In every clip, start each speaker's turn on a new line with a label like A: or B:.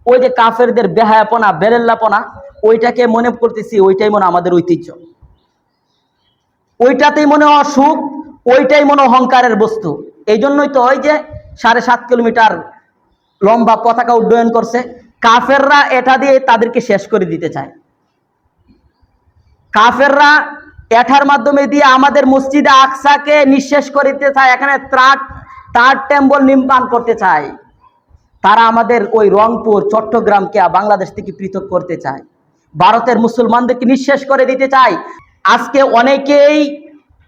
A: ওই যে কাফেরদের বেহায়াপনা বেরেল্লাপনা, ওইটাকে মনে করতেছি ওইটাই মনে আমাদের ঐতিহ্য, ওইটাতেই মনে অসুখ, ওইটাই মনে অহংকারের বস্তু। এই জন্যই তো ওই যে 7.5 কিলোমিটার লম্বা পতাকা উড্ডয়ন করছে। কাফেররা এটা দিয়ে তাদেরকে শেষ করে দিতে চায়। কাফেররা এটার মাধ্যমে দিয়ে আমাদের মসজিদে আকসাকে নিঃশেষ করে দিতে চায়, এখানে তার টেম্পল নির্মাণ করতে চায়। তারা আমাদের ওই রংপুর চট্টগ্রামকে বাংলাদেশ থেকে পৃথক করতে চায়, ভারতের মুসলমানদেরকে নিঃশেষ করে দিতে চায়। আজকে অনেকেই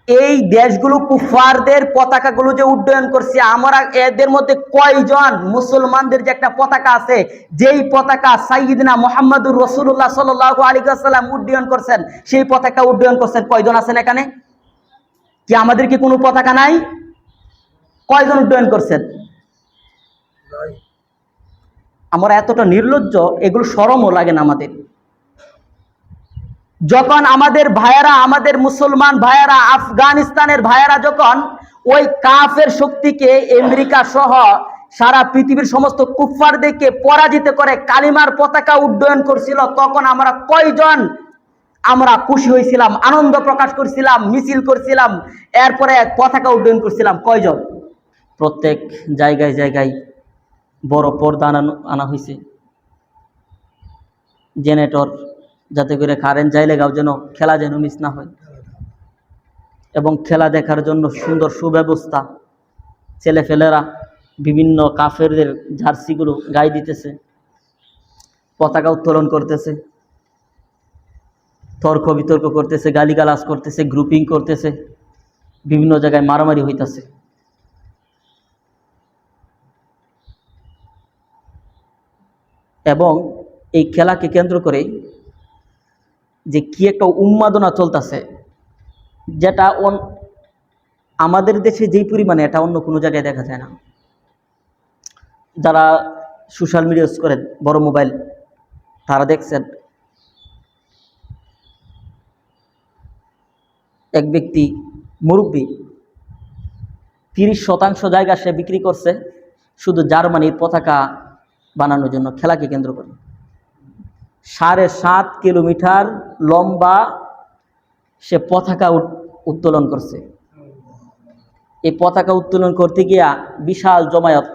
A: এই দেশগুলো কুফারদের পতাকাগুলো যে উড্ডয়ন করছে, আমরা এদের মধ্যে কয়জন মুসলমানদের যে একটা পতাকা আছে, যেই পতাকা সাইয়্যিদনা মুহাম্মদুর রাসূলুল্লাহ সাল্লাল্লাহু আলাইহি ওয়াসাল্লাম উড্ডয়ন করছেন, সেই পতাকা উড্ডয়ন করছেন কয়জন আছেন এখানে? কি আমাদের কি কোনো পতাকা নাই? কয়জন উড্ডয়ন করছেন? আমরা এতটা নির্লজ্জ, এগুলো শরমও লাগে না আমাদের। যখন আমাদের ভাইয়েরা, আমাদের মুসলমান ভাইয়েরা, আফগানিস্তানের ভাইয়েরা যখন ওই কাফের শক্তিকে আমেরিকা সহ সারা পৃথিবীর সমস্ত কুফফারদেরকে পরাজিত করে কালিমার পতাকা উড্ডয়ন করছিল, তখন আমরা কয়জন আমরা খুশি হয়েছিলাম, আনন্দ প্রকাশ করছিলাম, মিছিল করছিলাম, এরপরে পতাকা উড্ডয়ন করছিলাম? কয়জন? প্রত্যেক জায়গায় জায়গায় বড় পর্দা আনা হয়েছে, জেনারেটর, যাতে করে কারেন্ট যাইলে গাও যেন খেলা যেন মিস না হয়, এবং খেলা দেখার জন্য সুন্দর সুব্যবস্থা। ছেলেফেলেরা বিভিন্ন কাফেরদের জার্সিগুলো গায়ে দিতেছে, পতাকা উত্তোলন করতেছে, তর্ক বিতর্ক করতেছে, গালিগালাজ করতেছে, গ্রুপিং করতেছে, বিভিন্ন জায়গায় মারামারি হইতেছে। এবং এই খেলাকে কেন্দ্র করে যে কি একটা উন্মাদনা চলতেছে, যেটা আমাদের দেশে যেই পরিমাণে, এটা অন্য কোনো জায়গায় দেখা যায় না। যারা সোশ্যাল মিডিয়া ইউজ করেন, বড় মোবাইল, তারা দেখছেন এক ব্যক্তি মুরব্বী 30% জায়গা সে বিক্রি করছে শুধু জার্মানির পতাকা বানানোর জন্য, খেলাকে কেন্দ্র করে। 7.5 কিলোমিটার লম্বা সে পতাকা উত্তোলন করছে। এই পতাকা উত্তোলন করতে গিয়া বিশাল জমায়েত,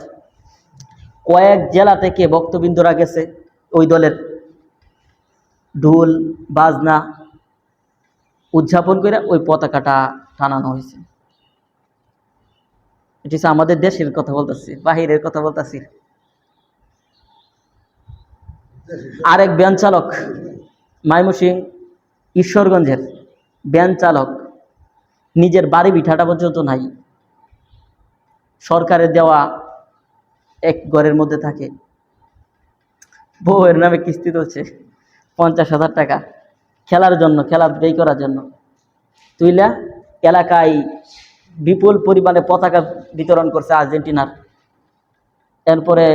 A: কয়েক জেলা থেকে ভক্তবৃন্দরা গেছে, ওই দলের ঢোল বাজনা উদযাপন করে ওই পতাকাটা টানানো হয়েছে। এটা আমাদের দেশের কথা বলতেছি, বাহিরের কথা বলতেছি। আরেক ভ্যান চালক, ময়মনসিংহ ঈশ্বরগঞ্জের ভ্যান চালক, নিজের বাড়ি ভিটাটা পর্যন্ত নাই, সরকারের দেওয়া এক ঘরের মধ্যে থাকে, বউয়ের নামে কিস্তি চলছে 50,000 টাকা খেলার জন্য, খেলা ব্যয় করার জন্য। তুইলা এলাকায় বিপুল পরিমাণে পতাকা বিতরণ করছে আর্জেন্টিনার। এরপরে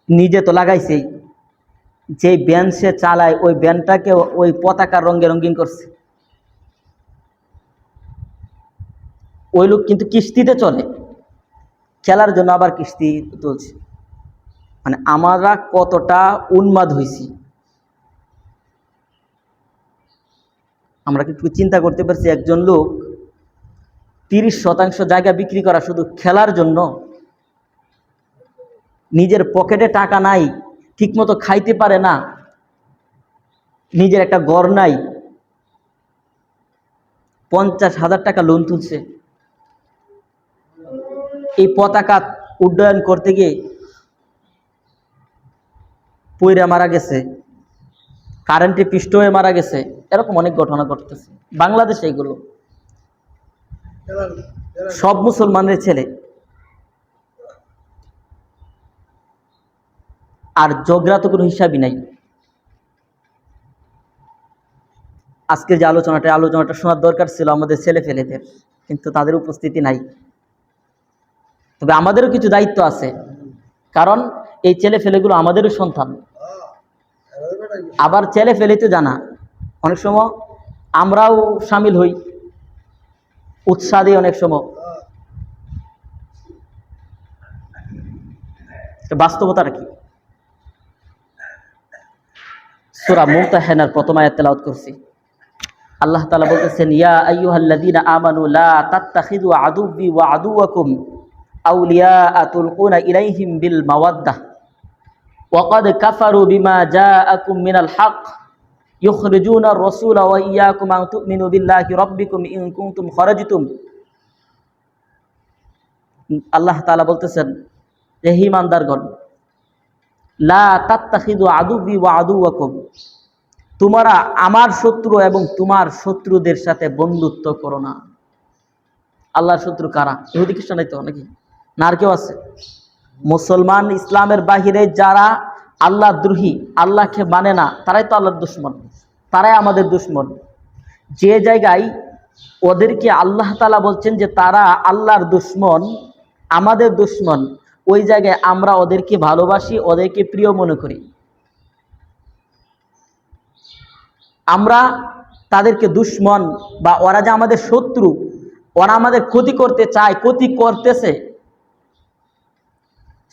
A: নিজে তো লাগাইছেই, যে ব্যান সে চালায় ওই ব্যানটাকে ওই পতাকার রঙে রঙিন করছে। ওই লোক কিন্তু কিস্তিতে চলে, খেলার জন্য আবার কিস্তি তুলছে। মানে আমরা কতটা উন্মাদ হয়েছি, আমরা কিন্তু চিন্তা করতে পারছি। একজন লোক 30% জায়গা বিক্রি করা শুধু খেলার জন্য, নিজের পকেটে টাকা নাই, ঠিকমতো খাইতে পারে না, নিজের একটা ঘর নাই, 50,000 টাকা লোন তুলছে এই পতাকা উড্ডয়ন করতে গিয়ে। পইরা মারা গেছে, কারেন্টে পিষ্ট হয়ে মারা গেছে, এরকম অনেক ঘটনা ঘটতেছে বাংলাদেশে। এগুলো সব মুসলমানের ছেলে। আর যোগরা তো কোনো হিসাবই নাই। আজকের যে আলোচনাটা শোনার দরকার ছিল আমাদের ছেলে ফেলেদের, কিন্তু তাদের উপস্থিতি নাই। তবে আমাদেরও কিছু দায়িত্ব আছে, কারণ এই ছেলে ফেলেগুলো আমাদেরও সন্তান। আবার ছেলে ফেলে তো জানা, অনেক সময় আমরাও সামিল হই, উৎসাহ দিই অনেক সময়। বাস্তবতাটা কি? সূরা মুমতাহানার প্রথম আয়াত তেলাওয়াত করছি। আল্লাহ তাআলা বলতেছেন, ইয়া আইয়ুহাল্লাযীনা আমানু লা তাত্তাখিযু আদুব্বি ওয়া আদুওয়াকুম আউলিয়াআ তুলকুনা ইলাইহিম বিল মাওয়াদ্দাহ ওয়া ক্বাদ কাফারু বিমা জাআকুম মিনাল হক ইউখরিজুনা আর-রাসূলা ওয়া ইয়্যাকুম আন তু'মিনু বিল্লাহি রাব্বিকুম ইন কুনতুম খারাজতুম। আল্লাহ তাআলা বলতেছেন, হে ঈমানদারগণ, লা তাত্তাখিযু আদুব্বি ওয়া আদুওয়াকুম, তোমরা আমার শত্রু এবং তোমার শত্রুদের সাথে বন্ধুত্ব করো না। আল্লাহর শত্রু কারা? ইহুদি খ্রিস্টানই তো নাকি? না আর কেউ আছে? মুসলমান, ইসলামের বাহিরে যারা আল্লাহ দ্রোহী, আল্লাহকে মানে না, তারাই তো আল্লাহর দুশমন, তারাই আমাদের দুশমন। যে জায়গায় ওদেরকে আল্লাহ তাআলা বলছেন যে তারা আল্লাহর দুশমন, আমাদের দুশমন, ওই জায়গায় আমরা ওদেরকে ভালোবাসি, ওদেরকে প্রিয় মনে করি। আমরা তাদেরকে দুশমন বা ওরা যে আমাদের শত্রু, ওরা আমাদের ক্ষতি করতে চায়, ক্ষতি করতেছে।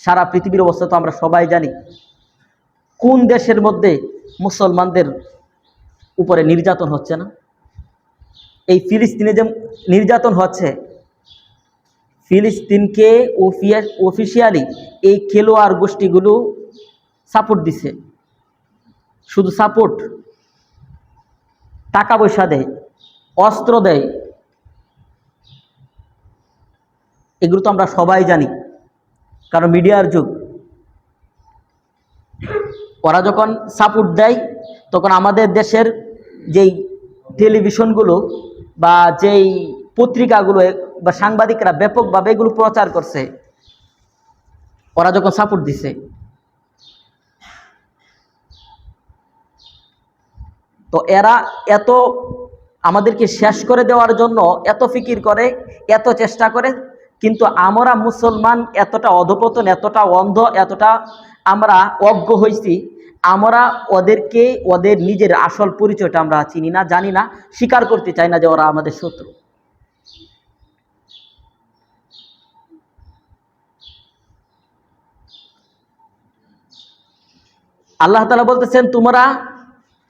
A: সারা পৃথিবীর অবস্থা তো আমরা সবাই জানি। কোন দেশের মধ্যে মুসলমানদের উপরে নির্যাতন হচ্ছে না? এই ফিলিস্তিনে যে নির্যাতন হচ্ছে, ফিলিস্তিনকে অফিসিয়ালি এই খেলোয়াড় গোষ্ঠীগুলো সাপোর্ট দিছে। শুধু সাপোর্ট, টাকা পয়সা দেয়, অস্ত্র দেয়, এগুলো তো আমরা সবাই জানি, কারণ মিডিয়ার যুগ। ওরা যখন সাপোর্ট দেয় তখন আমাদের দেশের যেই টেলিভিশনগুলো বা যেই পত্রিকাগুলো বা সাংবাদিকরা ব্যাপকভাবে এগুলো প্রচার করছে, ওরা যখন সাপোর্ট দিছে। তো এরা এত আমাদেরকে শেষ করে দেওয়ার জন্য এত ফিকির করে, এত চেষ্টা করে, কিন্তু আমরা মুসলমান এতটা অধপতন, এতটা অন্ধ, এতটা আমরা অজ্ঞ হয়েছি, আমরা ওদেরকে ওদের নিজের আসল পরিচয়টা আমরা চিনি না, জানি না, স্বীকার করতে চাই না যে ওরা আমাদের শত্রু। আল্লাহ তাআলা বলতেছেন, তোমরা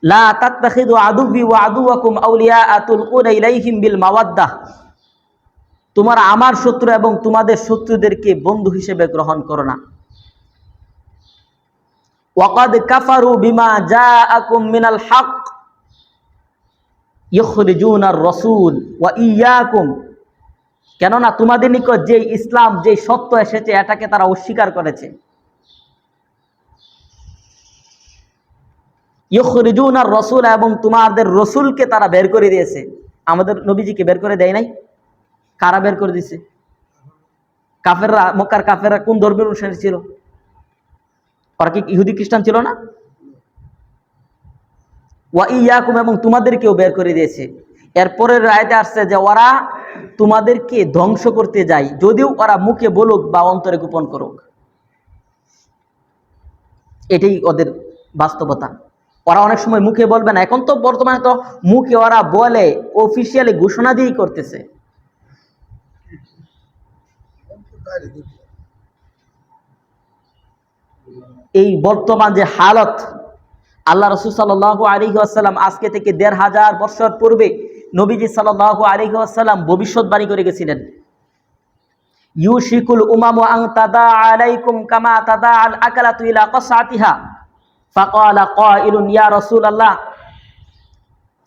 A: লা তাত্তাখিযু আদুব্বি ওয়া আদুওয়াকুম আউলিয়াআ তুলকুনা ইলাইহিম বিল মাওয়াদ্দাহ, তোমরা আমার শত্রু এবং তোমাদের শত্রুদেরকে বন্ধু হিসেবে গ্রহণ করো না। ওয়া ক্বাদ কাফারু বিমা জাআকুম মিনাল হক ইউখরিজুনা আর-রাসূল ওয়া ইয়্যাকুম, কেননা তোমাদের নিকট যে ইসলাম, যে সত্য এসেছে, এটাকে তারা অস্বীকার করেছে। ইউখরিজুনা আর-রাসূল, এবং তোমাদের রসুলকে তারা বের করে দিয়েছে। আমাদের নবীজিকে বের করে দেয় নাই? কারা বের করে দিয়েছে? কাফেররা, মক্কার কাফেররা কোন ধর্মের অনুসারী ছিল? ওরা কি ইহুদি খ্রিস্টান ছিল না? ওয়া ইয়্যাকুম, এবং তোমাদেরকেও বের করে দিয়েছে। এরপরের আয়াতে আসছে যে ওরা তোমাদেরকে ধ্বংস করতে যায়, যদিও ওরা মুখে বলুক বা অন্তরে গোপন করুক। এটাই ওদের বাস্তবতা। ওরা অনেক সময় মুখে বলবে না, এখন তো বর্তমানে তো মুখে ওরা বলে, অফিসিয়ালি ঘোষণা দিয়েই করতেছে। এই বর্তমান যে হালত, আল্লাহ রাসূল সাল্লাল্লাহু আলাইহি ওয়াসাল্লাম আজকে থেকে ১৫০০ বছর পূর্বে নবীজি সাল্লাল্লাহু আলাইহি ওয়াসাল্লাম ভবিষ্যৎবাণী করে গেছিলেন, ইউশিকুল উমামু আন তাদা আলাইকুম কামা তাদা আল আকালাতু ইলা কাসআতিহা ফাকালা কাইলুন ইয়া রাসূলুল্লাহ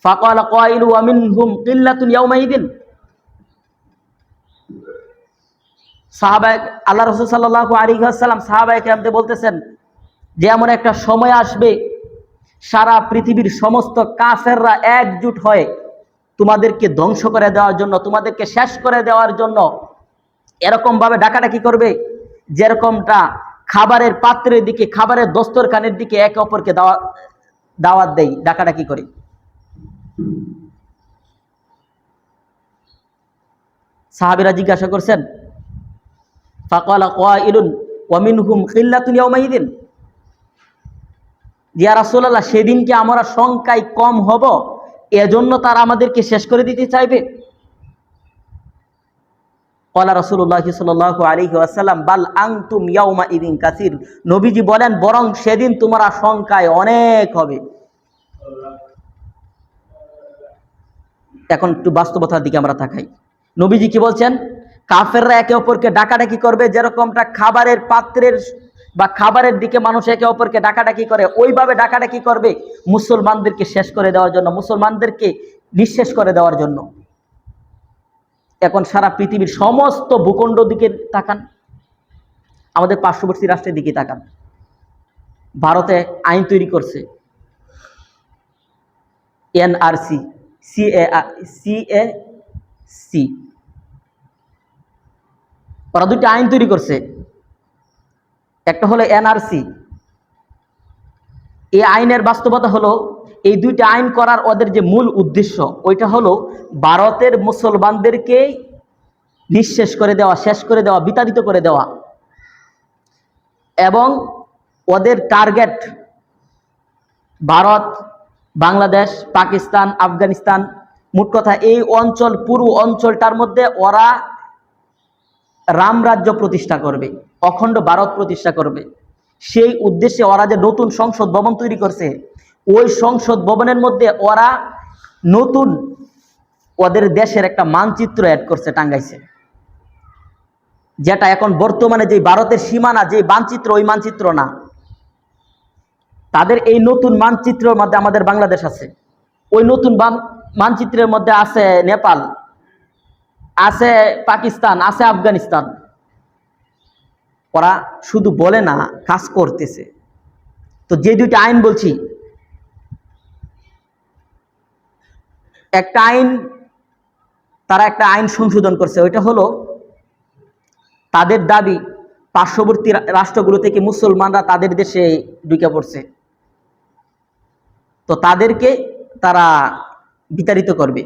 A: ফাকালা কাইলু ওয়া মিনহুম কিল্লাতুন ইয়াউমাইদিন। সাহাবা, আল্লাহ রাসূল সাল্লাল্লাহু আলাইহি ওয়াসাল্লাম সাহাবায়ে কেরামদের বলতেছেন যে এমন একটা সময় আসবে, সারা পৃথিবীর সমস্ত কাফেররা একজোট হয়ে তোমাদেরকে ধ্বংস করে দেওয়ার জন্য, তোমাদেরকে শেষ করে দেওয়ার জন্য এরকম ভাবে ডাকাডাকি করবে, যেরকমটা খাবারের পাত্রের দিকে, খাবারের দস্তরখানের দিকে একে অপরকে দাওয়াত দেয়, ডাকাডাকি করে। সাহাবীরা জিজ্ঞাসা করছেন, ফাকালা কাইলুন ওয়া মিনহুম কিল্লাতুন ইয়াউমাইদিন, ইয়া রাসূলুল্লাহ, সেদিন কি আমরা সংখ্যায় কম হব, এজন্য তারা আমাদেরকে শেষ করে দিতে চাইবে? ক্বালা রাসূলুল্লাহ সাল্লাল্লাহু আলাইহি ওয়াসাল্লাম বাল আনতুম ইয়াউমাইদিন কাসীর, নবীজি বলেন বরং সেদিন তোমরা সংখ্যায় অনেক হবে, এখন একটু বাস্তবতার দিকে আমরা তাকাই। নবীজি কি বলছেন? কাফেররা একে অপরকে ডাকাডাকি করবে, যেরকমটা খাবারের পাত্রের বা খাবারের দিকে মানুষ একে অপরকে ডাকাডাকি করে, ওইভাবে ডাকাডাকি করবে মুসলমানদেরকে শেষ করে দেওয়ার জন্য, মুসলমানদেরকে নিঃশেষ করে দেওয়ার জন্য। এখন সারা পৃথিবীর সমস্ত ভূখণ্ড দিকে তাকান, আমাদের পার্শ্ববর্তী রাষ্ট্রের দিকে তাকান। ভারতে আইন তৈরি করছে এনআরসি, সিএসি, ওরা দুটি আইন তৈরি করছে। একটা হলো এনআরসি। এই আইনের বাস্তবতা হলো, এই দুইটা আইন করার ওদের যে মূল উদ্দেশ্য, ওইটা হলো ভারতের মুসলমানদেরকে নিঃশেষ করে দেওয়া, শেষ করে দেওয়া, বিতাড়িত করে দেওয়া। এবং ওদের টার্গেট ভারত, বাংলাদেশ, পাকিস্তান, আফগানিস্তান, মোট কথা এই অঞ্চল, পুরো অঞ্চলটার মধ্যে ওরা রামরাজ্য প্রতিষ্ঠা করবে, অখণ্ড ভারত প্রতিষ্ঠা করবে। সেই উদ্দেশ্যে ওরা যে নতুন সংসদ ভবন তৈরি করছে, ওই সংসদ ভবনের মধ্যে ওরা নতুন ওদের দেশের একটা মানচিত্র অ্যাড করছে, টাঙ্গাইছে, যেটা এখন বর্তমানে যে ভারতের সীমানা, যে মানচিত্র, ওই মানচিত্র না। তাদের এই নতুন মানচিত্রের মধ্যে আমাদের বাংলাদেশ আছে, ওই নতুন মানচিত্রের মধ্যে আছে নেপাল, আছে পাকিস্তান, আছে আফগানিস্তান। ওরা শুধু বলে না, কাজ করতেছে। তো যে দুইটা আইন বলছি, একটা আইন, তারা একটা আইন সংশোধন করছে, ওইটা হলো তাদের দাবি পার্শ্ববর্তী রাষ্ট্রগুলো থেকে মুসলমানরা তাদের দেশে ঢুকে পড়ছে, তো তাদেরকে তারা বিতাড়িত করবে।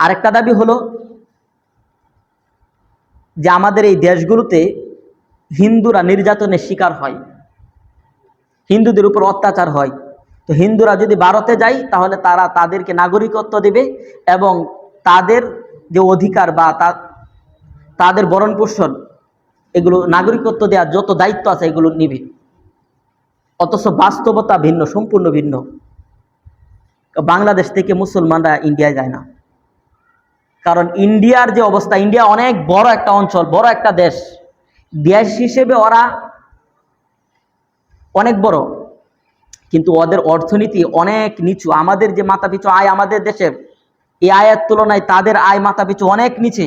A: আরেকটা দাবি হলো যে আমাদের এই দেশগুলোতে হিন্দুরা নির্যাতনের শিকার হয়, হিন্দুদের উপর অত্যাচার হয়। তো হিন্দুরা যদি ভারতে যায়, তাহলে তারা তাদেরকে নাগরিকত্ব দেবে এবং তাদের যে অধিকার বা তাদের ভরণ পোষণ, এগুলো নাগরিকত্ব দেওয়ার যত দায়িত্ব আছে এগুলো নিবে। অথচ বাস্তবতা ভিন্ন, সম্পূর্ণ ভিন্ন। বাংলাদেশ থেকে মুসলমানরা ইন্ডিয়ায় যায় না, কারণ ইন্ডিয়ার যে অবস্থা, ইন্ডিয়া অনেক বড় একটা অঞ্চল, বড় একটা দেশ, দেশ হিসেবে ওরা অনেক বড়, কিন্তু ওদের অর্থনীতি অনেক নিচু। আমাদের যে মাথাপিছু আয় আমাদের দেশের, এই আয়ের তুলনায় তাদের আয় মাথাপিছু অনেক নিচে।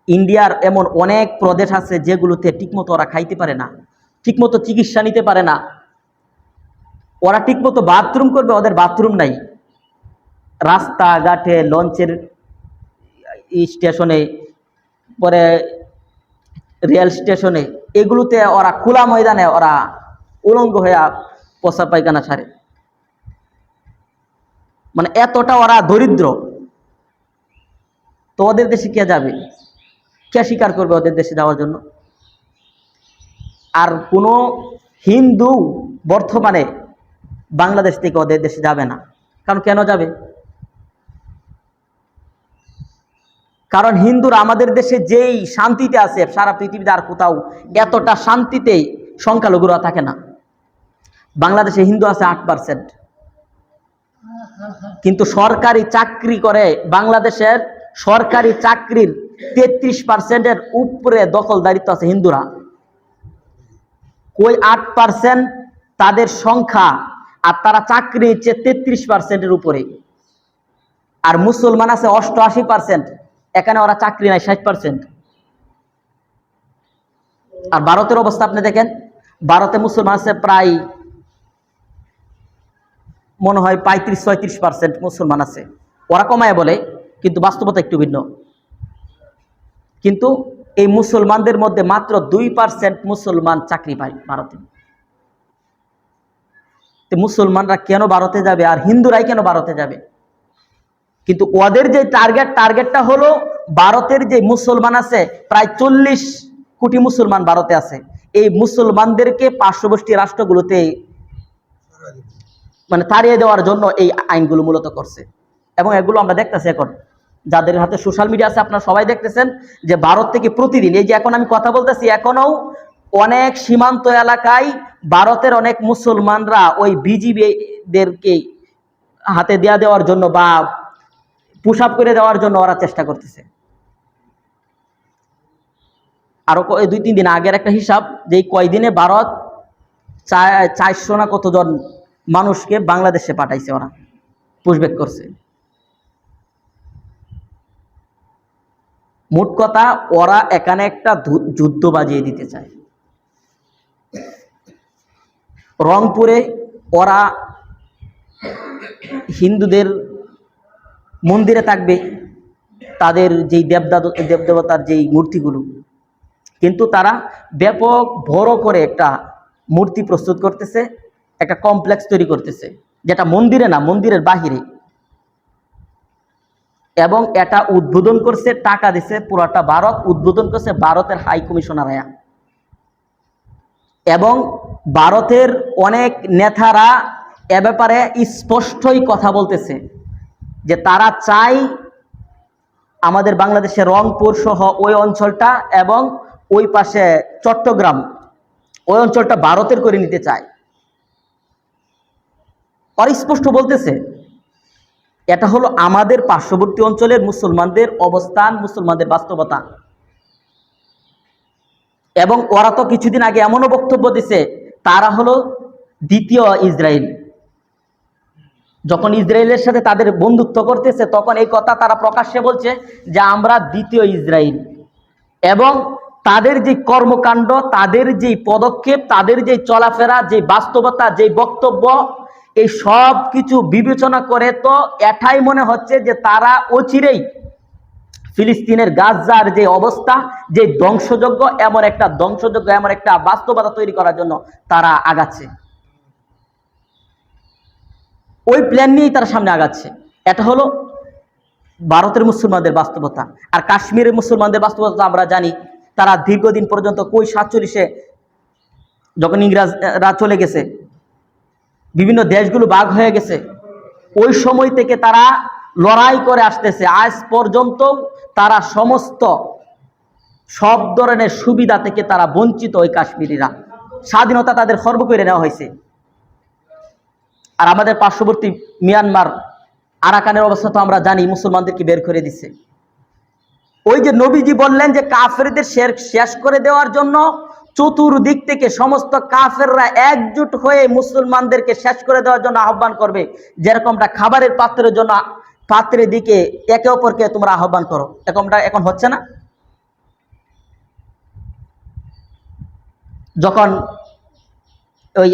A: ইন্ডিয়ার এমন অনেক প্রদেশ আছে যেগুলোতে ঠিকমতো ওরা খাইতে পারে না, ঠিকমতো চিকিৎসা নিতে পারে না। ওরা ঠিকমতো বাথরুম করবে, ওদের বাথরুম নাই। রাস্তাঘাটে, লঞ্চের স্টেশনে, পরে রেল স্টেশনে, এগুলোতে ওরা খোলা ময়দানে ওরা উলঙ্গ হয়ে পচা পায়খানা ছাড়ে। মানে এতটা ওরা দরিদ্র। তো ওদের দেশে কে যাবে? কে স্বীকার করবে ওদের দেশে যাওয়ার জন্য? আর কোনো হিন্দু বর্তমানে বাংলাদেশ থেকে ওদের দেশে যাবে না। কারণ কেন যাবে? কারণ হিন্দুরা আমাদের দেশে যেই শান্তিতে আছে, সারা পৃথিবীতে আর কোথাও এতটা শান্তিতে সংখ্যালঘুরা থাকে না। বাংলাদেশে হিন্দু আছে 8%, কিন্তু সরকারি চাকরি করে বাংলাদেশের সরকারি চাকরির 33%-এর উপরে দখলদারিত্ব আছে হিন্দুরা। কই 8% তাদের সংখ্যা, আর তারা চাকরি নিচ্ছে 33%-এর উপরে। আর মুসলমান আছে 88%, এখানে ওরা চাকরি নাই 60%। আর ভারতের অবস্থা আপনি দেখেন, ভারতে মুসলমান আছে প্রায় মনে হয় 35-36% মুসলমান আছে। ওরা কমায় বলে, কিন্তু বাস্তবতা একটু ভিন্ন। কিন্তু এই মুসলমানদের মধ্যে মাত্র 2% মুসলমান চাকরি পায় ভারতে। তো মুসলমানরা কেন ভারতে যাবে, আর হিন্দুরাই কেন ভারতে যাবে? কিন্তু ওদের যে টার্গেটটা হলো, ভারতের যে মুসলমান আছে প্রায় 40 কোটি মুসলমান ভারতে আছে, এই মুসলমানদেরকে পার্শ্ববর্তী রাষ্ট্রগুলোতে মানে তাড়িয়ে দেওয়ার জন্য এই আইনগুলো মূলত করছে। এবং এগুলো আমরা দেখতেছি এখন, যাদের হাতে সোশ্যাল মিডিয়া আছে আপনারা সবাই দেখতেছেন যে ভারত থেকে প্রতিদিন, এই যে এখন আমি কথা বলতেছি, এখনও অনেক সীমান্ত এলাকায় ভারতের অনেক মুসলমানরা ওই বিজিবিদেরকে হাতে দেওয়ার জন্য বা পুশ আপ করে দেওয়ার জন্য ওরা চেষ্টা করতেছে। আরো 2-3 দিন আগের একটা হিসাব, যে কয়দিনে ভারত 400 না কতজন মানুষকে বাংলাদেশে পাঠাইছে, ওরা পুশব্যাক করছে। মোট কথা, ওরা এখানে একটা যুদ্ধ বাজিয়ে দিতে চায়। রংপুরে ওরা হিন্দুদের মন্দিরে থাকবে তাদের যেই দেবদেবতার যেই মূর্তিগুলো, কিন্তু তারা ব্যাপক বড় করে একটা মূর্তি প্রস্তুত করতেছে, একটা কমপ্লেক্স তৈরি করতেছে, যেটা মন্দিরে না, মন্দিরের বাহিরে। এবং এটা উদ্বোধন করছে, টাকা দিছে পুরোটা ভারত, উদ্বোধন করছে ভারতের হাই কমিশনার। এবং ভারতের অনেক নেতারা এ ব্যাপারে স্পষ্টই কথা বলতেছে যে তারা চায় আমাদের বাংলাদেশের রংপুর সহ ওই অঞ্চলটা এবং ওই পাশে চট্টগ্রাম, ওই অঞ্চলটা ভারতের করে নিতে চায়। আর স্পষ্ট বলতেছে এটা হলো আমাদের পার্শ্ববর্তী অঞ্চলের মুসলমানদের অবস্থান, মুসলমানদের বাস্তবতা। এবং ওরা তো কিছুদিন আগে এমনও বক্তব্য দিছে তারা হলো দ্বিতীয় ইসরায়েল। যখন ইসরায়েলের সাথে তাদের বন্ধুত্ব করতেছে তখন এই কথা তারা প্রকাশ্যে বলছে যে আমরা দ্বিতীয় ইসরায়েল। এবং তাদের যে কর্মকাণ্ড, তাদের যে পদক্ষেপ, তাদের যে চলাফেরা, যে বাস্তবতা, যে বক্তব্য, এই সব কিছু বিবেচনা করে তো এটাই মনে হচ্ছে যে তারা অচিরেই ফিলিস্তিনের গাজার যে অবস্থা, যে ধ্বংসযজ্ঞ, এমন একটা বাস্তবতা তৈরি করার জন্য তারা আগাচ্ছে। ওই প্ল্যান নিয়েই তারা সামনে আগাচ্ছে। এটা হলো ভারতের মুসলমানদের বাস্তবতা। আর কাশ্মীরের মুসলমানদের বাস্তবতা আমরা জানি, তারা দীর্ঘদিন পর্যন্ত 47-এ যখন ইংরেজরা চলে গেছে, বিভিন্ন দেশগুলো ভাগ হয়ে গেছে, ওই সময় থেকে তারা লড়াই করে আসতেছে। আজ পর্যন্ত তারা সব ধরনের সুবিধা থেকে তারা বঞ্চিত। ওই কাশ্মীরিরা স্বাধীনতা তাদের খর্ব করে নেওয়া হয়েছে। আর আমাদের পার্শ্ববর্তী মিয়ানমার, আরাকানের অবস্থা তো আমরা জানি, মুসলমানদেরকে বের করে দিচ্ছে। ওই যে নবীজি বললেন যে কাফেরদের শেষ করে দেওয়ার জন্য চতুর্দিক থেকে সমস্ত কাফেররা একজোট হয়ে মুসলমানদেরকে শেষ করে দেওয়ার জন্য আহ্বান করবে, যেরকমটা খাবারের পাত্রের দিকে একে অপরকে তোমরা আহ্বান করো, এরকমটা এখন হচ্ছে না? যখন ওই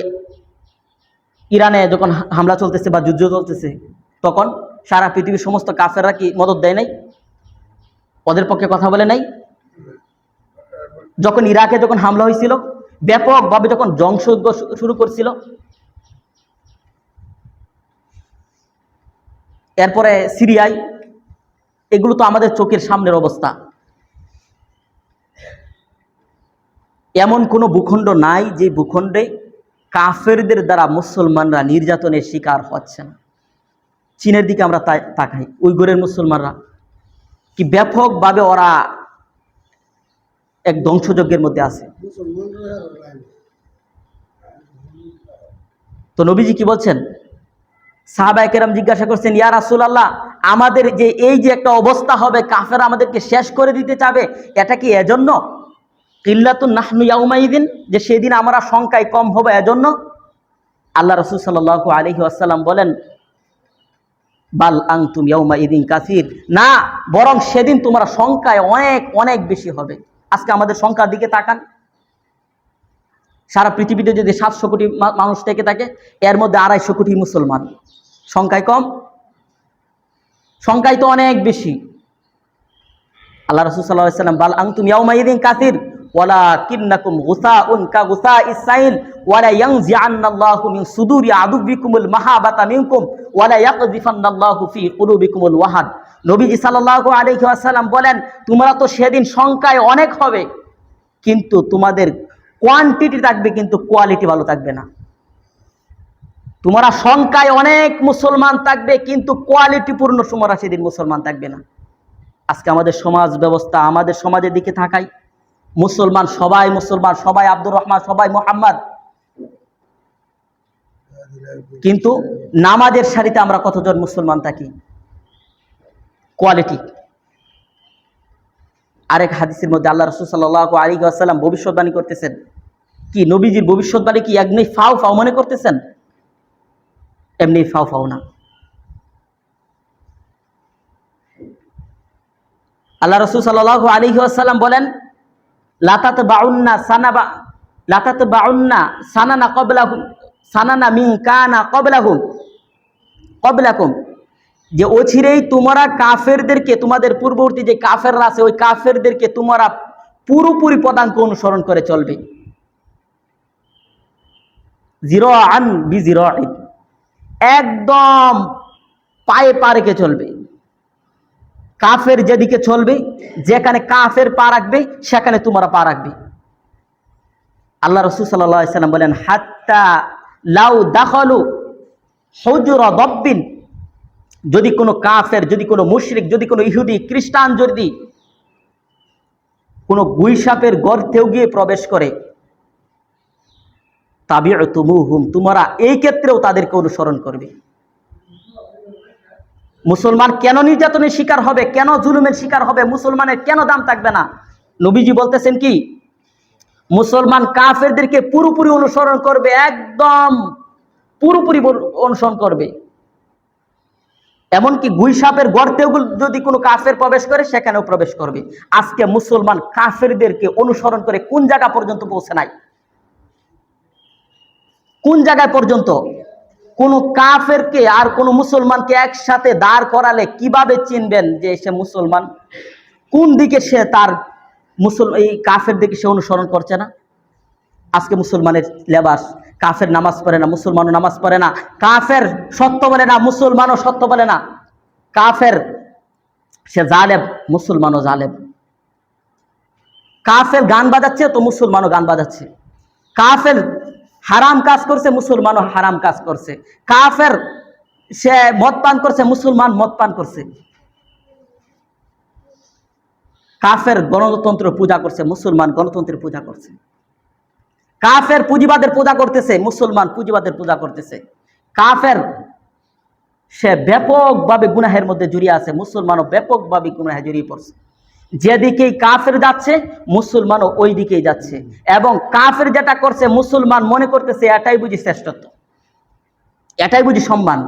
A: ইরানে যখন হামলা চলতেছে বা যুদ্ধ চলতেছে, তখন সারা পৃথিবীর সমস্ত কাফেররা কি মদদ দেয় নাই? ওদের পক্ষে কথা বলে নাই? যখন ইরাকে যখন হামলা হয়েছিল, ব্যাপকভাবে যখন ধ্বংসযজ্ঞ শুরু করছিল, এরপরে সিরিয়ায়, এগুলো তো আমাদের চোখের সামনের অবস্থা। এমন কোনো ভূখণ্ড নাই যে ভূখণ্ডে কাফেরদের দ্বারা মুসলমানরা নির্যাতনের শিকার হচ্ছে না। চীনের দিকে আমরা তাকাই, উইগুরের মুসলমানরা কি ব্যাপকভাবে ওরা এক ধ্বংসযজ্ঞের মধ্যে আছে। তো নবীজি কি বলছেন? সাহাবায়ে কেরাম জিজ্ঞাসা করছেন, ইয়া রাসূলুল্লাহ, আমাদের যে এই যে একটা অবস্থা হবে, কাফের আমাদেরকে শেষ করে দিতে চাবে, এটা কি এজন্য কিল্লাতুন নাহনু ইয়াউমাইদিন, যে সেদিন আমরা সংখ্যায় কম হবে এজন্য? আল্লাহ রাসূল সাল্লাল্লাহু আলাইহি ওয়াসাল্লাম বলেন, বাল আনতুম ইয়াউমাইদিন কাসীর, না, বরং সেদিন তোমরা সংখ্যায় অনেক অনেক বেশি হবে। আজকে আমাদের সংখ্যার দিকে তাকান, সারা পৃথিবীতে যদি 700 কোটি মানুষ থেকে থাকে, এর মধ্যে 250 কোটি মুসলমান। সংখ্যায় কম, সংখ্যায় তো অনেক বেশি। আল্লাহ রাসূল সাল্লাল্লাহু আলাইহি ওয়াসাল্লাম, বাল আনতুম ইয়াউমাইদিন কাসীর ওয়ালাকিন্নাকুম গুসাউন কাগুসাইস সাইল ওয়ালা ইয়ানজিআন্নাল্লাহু মিন সুদুরি আদুবিকুমুল মাহাবাতা মিনকুম ওয়ালা ইয়াকযিফান্নাল্লাহু ফি কুলুবিকুমুল ওয়াহাদ। নবীজি সাল্লাল্লাহু আলাইহি ওয়াসাল্লাম বলেন, তোমরা তো সেদিন সংখ্যায় অনেক হবে, কিন্তু তোমাদের কোয়ান্টিটি থাকবে, কিন্তু কোয়ালিটি ভালো থাকবে না। তোমরা সংখ্যায় অনেক মুসলমান থাকবে, কিন্তু কোয়ালিটিপূর্ণ সেদিন মুসলমান থাকবে না। আজকে আমাদের সমাজ ব্যবস্থা, আমাদের সমাজের দিকে তাকাই, মুসলমান সবাই, মুসলমান সবাই আব্দুর রহমান, সবাই মোহাম্মদ, কিন্তু নামাজের সারিতে আমরা কতজন মুসলমান থাকি? কোয়ালিটি। আরেক হাদিসের মধ্যে আল্লাহ রাসূল সাল্লাল্লাহু আলাইহি ওয়াসাল্লাম ভবিষ্যৎবাণী করতেছেন। কি নবীজির ভবিষ্যৎবাণী কি এমনি ফাও ফাও মনে করতেছেন? এমনি ফাও ফাও না। আল্লাহ রাসূল সাল্লাল্লাহু আলাইহি ওয়াসাল্লাম বলেন, লাতাতবাউন্না সানানা ক্বাবলাহুম সানানা মিন কানা ক্বাবলাকুম, যে অচিরেই তোমরা কাফেরদেরকে, তোমাদের পূর্ববর্তী যে কাফেররা আছে ওই কাফেরদেরকে তোমরা পুরোপুরি পদাঙ্ক অনুসরণ করে চলবে। জিরাআন বিজিরাইন, একদম পায়ে পা রেখে চলবে। কাফের যেদিকে চলবে, যেখানে কাফের পা রাখবে সেখানে তোমরা পা রাখবে। আল্লাহ রাসূল সাল্লাল্লাহু আলাইহি ওয়াসাল্লাম বলেন, হাত্তা লাউ দাখালু হুজরা দাব্বিন, যদি কোনো কাফের, যদি কোনো মুশরিক, যদি কোনো ইহুদি খ্রিস্টান যদি কোনো গুইসাপের গর্তেও গিয়ে প্রবেশ করে, তাবিউতুমুহুম, তোমরা এই ক্ষেত্রেও তাদেরকে অনুসরণ করবে। মুসলমান কেন নির্যাতনের শিকার হবে, কেন জুলুমের শিকার হবে, মুসলমানের কেন দাম থাকবে না? নবীজি বলতেছেন কি, মুসলমান কাফেরদেরকে পুরোপুরি অনুসরণ করবে, একদম পুরোপুরি অনুসরণ করবে। এমনকি গুইসাপের গর্তেও যদি কোনো কাফের প্রবেশ করে সেখানেও প্রবেশ করবে। আজকে মুসলমান কাফেরদেরকে অনুসরণ করে কোন জায়গা পর্যন্ত পৌঁছে নাই? কোন জায়গায় পর্যন্ত? কোন কাফেরকে আর কোন মুসলমানকে একসাথে দাঁড় করালে কিভাবে চিনবেন যে সে মুসলমান? কোন দিকে সে তার এই কাফের দিকে সে অনুসরণ করছে না? আজকে মুসলমানের লেবাস, কাফের নামাজ পড়ে না, মুসলমানও নামাজ পড়ে না। কাফের সত্য বলে না, মুসলমানও সত্য বলে না। কাফের সে জালেম, মুসলমানও জালেম। কাফের গান বাজাচ্ছে তো মুসলমানও গান বাজাচ্ছে। কাফের হারাম কাজ করছে, মুসলমানও হারাম কাজ করছে। কাফের সে মদ পান করছে, মুসলমান মদ পান করছে। কাফের গণতন্ত্র পূজা করছে, মুসলমান গণতন্ত্রের পূজা করছে। কাফের পুঁজিবাদের পূজা করতেছে, মুসলমান পুঁজিবাদের পূজা করতেছে। কাফের সে ব্যাপকভাবে গুনাহের মধ্যে জড়িয়ে আছে, মুসলমানও ব্যাপকভাবে গুনাহে জড়িয়ে পড়ছে। যেদিকেই কাফের যাচ্ছে মুসলমানও ওই দিকেই যাচ্ছে, এবং কাফের যেটা করছে মুসলমান মনে করতেছে এটাই বুঝি শ্রেষ্ঠত্ব, এটাই বুঝি সম্মান।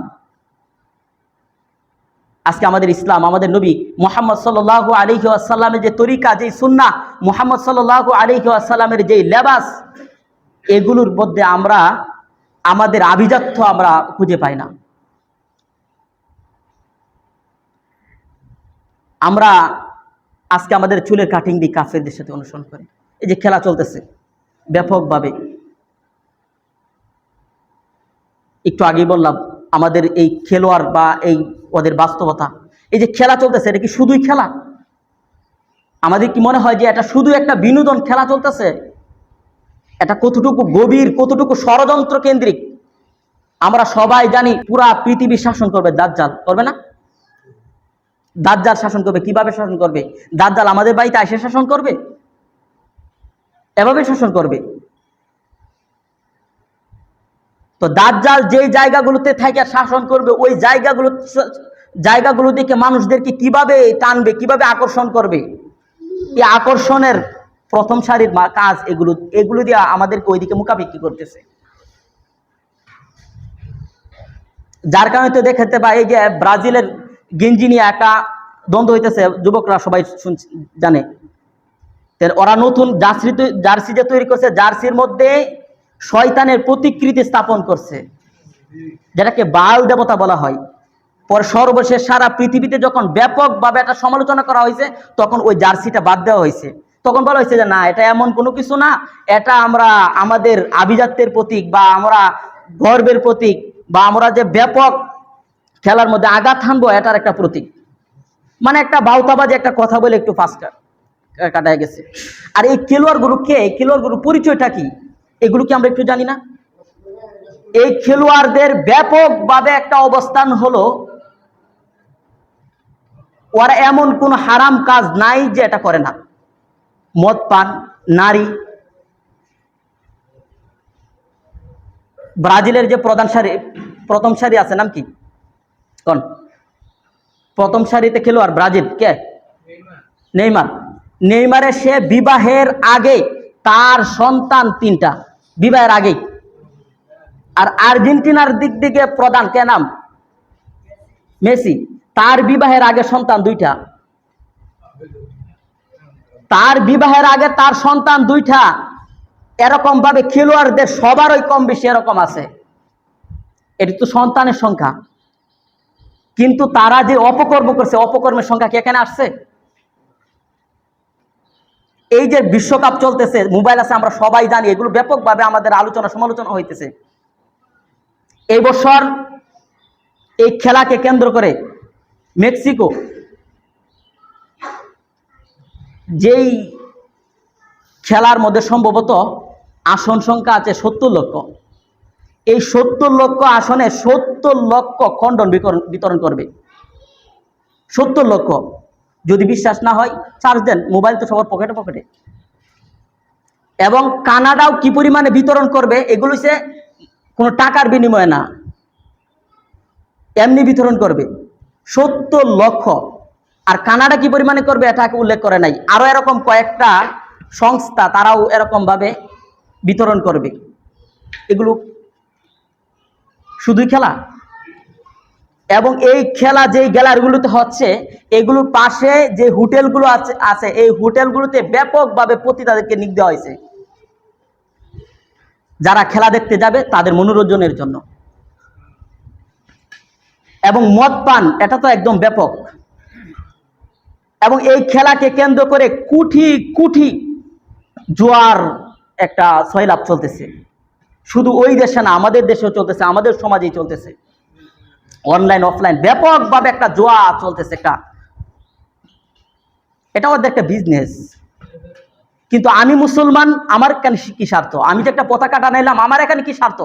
A: আজকে আমাদের ইসলাম, আমাদের নবী মুহাম্মদ সাল্লাল্লাহু আলাইহি ওয়াসাল্লামের যে তরিকা, যে সুন্নাহ, মুহাম্মদ সাল্লাল্লাহু আলাইহি ওয়াসাল্লামের যে লেবাস, এগুলোর মধ্যে আমরা আমাদের আভিজাত্য আমরা খুঁজে পাই না। আমরা আজকে আমাদের চুলের কাটিং দিয়ে কাফেরদের সাথে অনুসরণ করি। এই যে খেলা চলতেছে ব্যাপকভাবে, একটু আগেই বললাম আমাদের এই খেলোয়াড় বা এই ওদের বাস্তবতা, এই যে খেলা চলতেছে এটা কি শুধুই খেলা? আমাদের কি মনে হয় যে এটা শুধু একটা বিনোদন খেলা চলতেছে? এটা কতটুকু গভীর, কতটুকু ষড়যন্ত্র কেন্দ্রিক? আমরা সবাই জানি পুরা পৃথিবী শাসন করবে দাজ্জাল, করবে না? দাজ্জাল শাসন করবে। কিভাবে শাসন করবে? দাজ্জাল আমাদের বাড়িতে এসে শাসন করবে? এভাবে শাসন করবে। তো দাজ্জাল যে জায়গাগুলোতে থেকে শাসন করবে, ওই জায়গাগুলো থেকে মানুষদেরকে কিভাবে টানবে, কিভাবে আকর্ষণ করবে? এই আকর্ষণের প্রথম সারির কাজ এগুলো দিয়ে আমাদেরকে ওইদিকে মুখাপেক্ষি করতেছে। যার কারণে তো দেখতে পাই এই যে ব্রাজিলের গেঞ্জি নিয়ে একটা দ্বন্দ্ব হইতেছে, যুবকরা সবাই জানে। ওরা নতুন জার্সি যে তৈরি করছে, জার্সির মধ্যে শয়তানের প্রতিকৃতি স্থাপন করছে, যেটাকে বাল দেবতা বলা হয়। পরে সর্বশেষ সারা পৃথিবীতে যখন ব্যাপকভাবে একটা সমালোচনা করা হয়েছে, তখন ওই জার্সিটা বাদ দেওয়া হয়েছে। তখন বলা হয়েছে যে না, এটা এমন কোনো কিছু না, এটা আমরা আমাদের আভিজাত্যের প্রতীক, বা আমরা গর্বের প্রতীক, বা আমরা যে ব্যাপক খেলার মধ্যে আঘাত হানবো এটার একটা প্রতীক। মানে একটা বাউতাবাজি একটা কথা বলে একটু ফাস্ট কাটায় গেছে। আর এই খেলোয়াড়গুলো কে, এই খেলোয়াড়গুলোর পরিচয়টা কি, এগুলো কি আমরা একটু জানি না? এই খেলোয়াড়দের ব্যাপকভাবে একটা অবস্থান হলো, ওরা এমন কোন হারাম কাজ নাই যে এটা করে না। মদ পান, নারী। ব্রাজিলের যে প্রথম সারি আছে, নাম কি কোন? প্রথম সারিতে খেলোয়াড় ব্রাজিল কে? নেইমার। নেইমারের সে বিবাহের আগে তার সন্তান 3টা, বিবাহের আগেই। আর আর্জেন্টিনার দিক থেকে প্রধান কে নাম? মেসি। তার বিবাহের আগে সন্তান 2টা। তার বিবাহের আগে তার সন্তান 2টা। এরকম ভাবে খেলোয়াড়দের সবারই কম বেশি এরকম আছে। এটি তো সন্তানের সংখ্যা, কিন্তু তারা যে অপকর্ম করছে, অপকর্মের সংখ্যা কি এখানে আসছে? এই যে বিশ্বকাপ চলতেছে, মোবাইল আছে, আমরা সবাই জানি, এগুলো ব্যাপকভাবে আমাদের আলোচনা সমালোচনা হইতেছে। এই বছর এই খেলাকে কেন্দ্র করে মেক্সিকো যেই খেলার মধ্যে সম্ভবত আসন সংখ্যা আছে 70 লক্ষ। এই 70 লক্ষ আসনে 70 লক্ষ খণ্ডন বিতরণ করবে। 70 লক্ষ। যদি বিশ্বাস না হয় চার্জ দেন, মোবাইল তো সবার পকেটে পকেটে। এবং কানাডাও কি পরিমাণে বিতরণ করবে, এগুলো সে কোনো টাকার বিনিময়ে না, এমনি বিতরণ করবে 70 লক্ষ। আর কানাডা কি পরিমাণে করবে এটাকে উল্লেখ করে নাই। আরো এরকম কয়েকটা সংস্থা তারাও এরকম ভাবে বিতরণ করবে। এগুলো শুধুই খেলা। এবং এই খেলা যেই গ্যালারিগুলোতে হচ্ছে, এগুলোর পাশে যে হোটেলগুলো আছে এই হোটেলগুলোতে ব্যাপকভাবে তাদেরকে নিয়োগ দেওয়া হয়েছে, যারা খেলা দেখতে যাবে তাদের মনোরঞ্জনের জন্য। এবং মদ পান এটা তো একদম ব্যাপক। এবং এই খেলাকে কেন্দ্র করে কোটি কোটি জুয়ার একটা সয়লাভ চলতেছে। শুধু ওই দেশে না, আমাদের দেশেও চলতেছে, আমাদের সমাজেই চলতেছে। অনলাইন অফলাইন ব্যাপকভাবে একটা জুয়া চলতেছে। এটা ওদের একটা বিজনেস। কিন্তু আমি মুসলমান, আমার এখানে কি স্বার্থ? আমি যে একটা পতাকাটা নিলাম, আমার এখানে কি স্বার্থ?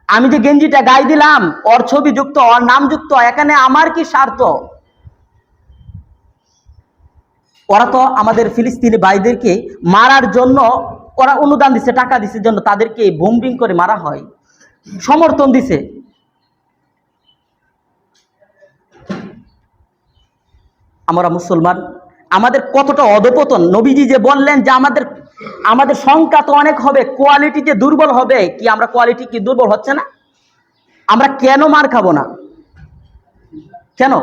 A: আমি যে গেঞ্জিটা গায়ে দিলাম, ওর ছবি যুক্ত, ওর নাম যুক্ত, এখানে আমার কি স্বার্থ? ওরা তো আমাদের ফিলিস্তিনি ভাইদেরকে মারার জন্য ওরা অনুদান দিচ্ছে, টাকা দিচ্ছে জন্য তাদেরকে বোম্বিং করে মারা হয়, সমর্থন দিছে। আমরা মুসলমান, আমাদের কতটা অধপতন। নবীজি যে বললেন যে আমাদের সংখ্যা তো অনেক হবে, কোয়ালিটিতে দুর্বল হবে। কি আমরা কোয়ালিটি কি দুর্বল হচ্ছে না? আমরা কেন মার খাবো না? কেন?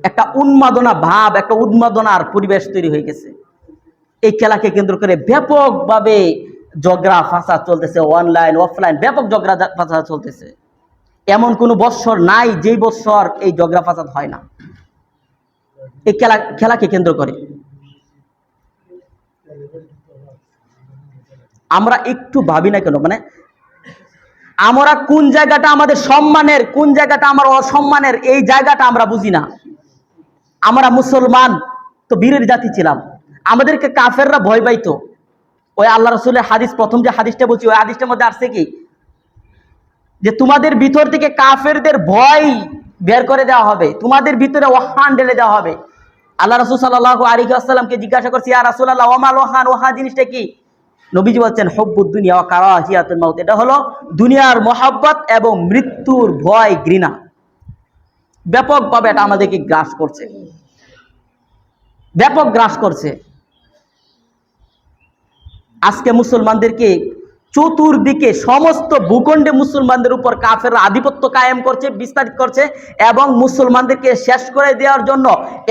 A: একটা উন্মাদনা ভাব, একটা উন্মাদনার পরিবেশ তৈরি হয়ে গেছে। এই খেলাকে কেন্দ্র করে ব্যাপকভাবে ঝগড়া ফাসাদ চলতেছে, অনলাইন অফলাইন ব্যাপক ঝগড়া ফাসাদ চলতেছে। এমন কোনো বৎসর নাই যেই বৎসর এই ঝগড়া ফাসাদ হয় না এই খেলাকে কেন্দ্র করে। আমরা একটু ভাবি না কেন, মানে আমরা কোন জায়গাটা আমাদের সম্মানের, কোন জায়গাটা আমার অসম্মানের, এই জায়গাটা আমরা বুঝি না। আমরা মুসলমান তো বীরের জাতি ছিলাম, আমাদেরকে কাফেররা ভয় পাইতো। ওই আল্লাহ রাসূলের হাদিস, প্রথম যে হাদিসটা বলছি, ওই হাদিসটার মধ্যে আসছে কি যে তোমাদের ভিতর থেকে কাফেরদের ভয় বের করে দেওয়া হবে, তোমাদের ভিতরে ওহান ঢেলে দেওয়া হবে। আল্লাহ রাসূল সাল্লাল্লাহু আলাইহি ওয়াসাল্লামকে জিজ্ঞাসা করছি, ইয়া রাসূলুল্লাহ ওয়ামাল ওহান, ওহান জিনিসটা কি? নবীজি বলছেন হুব্বুদ দুনিয়া ওয়া কারাহিয়াতুল মাউত, এটা হলো দুনিয়ার মহব্বত এবং মৃত্যুর ভয় ঘৃণা। ব্যাপকভাবে এটা আমাদেরকে গ্রাস করছে, ব্যাপক গ্রাস করছে। আজকে মুসলমানদেরকে চতুর্দিকে সমস্ত ভূখণ্ডে মুসলমানদের উপর কাফেররা আধিপত্য কায়েম করছে, বিস্তারিত করছে। এবং মুসলমানদেরকে শেষ করে দেওয়ার জন্য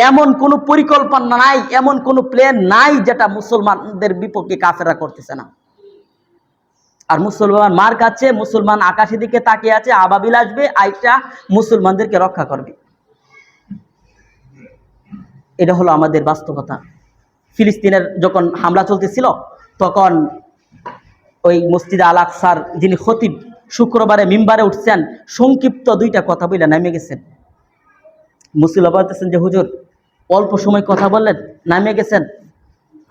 A: এমন কোনো পরিকল্পনা নাই, এমন কোনো প্ল্যান নাই যেটা মুসলমানদের বিপক্ষে কাফেররা করতেছে না। আর মুসলমান মার খাচ্ছে, মুসলমান আকাশের দিকে তাকিয়ে আছে, আবাবিল আসবে আইসা মুসলমানদেরকে রক্ষা করবে। এটা হলো আমাদের বাস্তবতা। ফিলিস্তিনের যখন হামলা চলতেছিল তখন ওই মসজিদে আল আকসার যিনি খতিব শুক্রবারে মিম্বারে উঠছেন, সংক্ষিপ্ত 2টা কথা বলে নামে গেছেন। মুসল্লিরা বলতেছেন যে হুজুর অল্প সময় কথা বললেন, নামে গেছেন,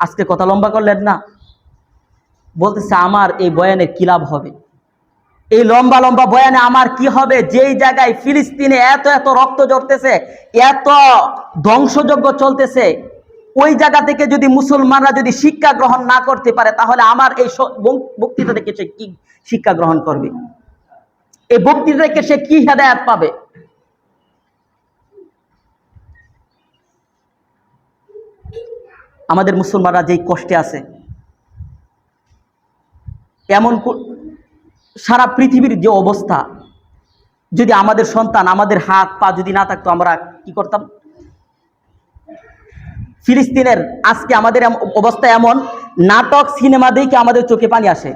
A: আজকে কথা লম্বা করলেন না। বলতেছে আমার এই বয়ানের কি লাভ হবে? এই লম্বা লম্বা বয়ানে আমার কি হবে? যেই জায়গায় ফিলিস্তিনে এত এত রক্ত ঝরতেছে, এত ধ্বংসযজ্ঞ চলতেছে, ওই জায়গা থেকে যদি মুসলমানরা যদি শিক্ষা গ্রহণ না করতে পারে, তাহলে আমার এই বক্তৃতা থেকে সে কি শিক্ষা গ্রহণ করবে? এই বক্তৃতা থেকে সে কি হেদায়েত পাবে? আমাদের মুসলমানরা যেই কষ্টে আছে, এমন সারা পৃথিবীর যে অবস্থা, যদি আমাদের সন্তান, আমাদের হাত পা যদি না থাকতো, আমরা কি করতাম? ফিলিস্তিনের আজকে আমাদের অবস্থা এমন, নাটক সিনেমা দেখে আমাদের চোখে পানি আসে,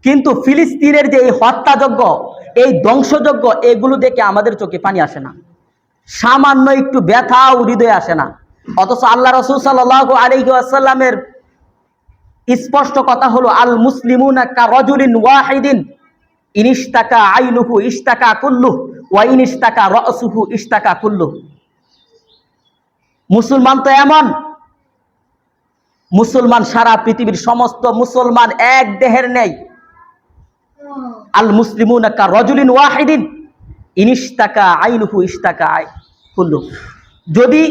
A: কিন্তু ফিলিস্তিনের যে এই হত্যাযজ্ঞ, এই ধ্বংসযজ্ঞ, এগুলো দেখে আমাদের চোখে পানি আসে না, সামান্য একটু ব্যথাও হৃদয়ে আসে না। অথচ আল্লাহ রাসূল সাল্লাল্লাহু আলাইহি ওয়াসাল্লামের স্পষ্ট কথা হলো, আল মুসলিমুনা কারাজুলিন ওয়াহিদিন ইনিশতাকা আইনুহু ইশতাকা কুল্লুহু ওয়া ইনিশতাকা রাসুহু ইশতাকা কুল্লুহু। মুসলমান তো এমন, মুসলমান সারা পৃথিবীর সমস্ত মুসলমান এক দেহের নেই। আল মুসলিমুনা কারাজুলিন ওয়াহিদিন ইনিশতাকা আইনুহু ইশতাকা কুল্লুহু। যদি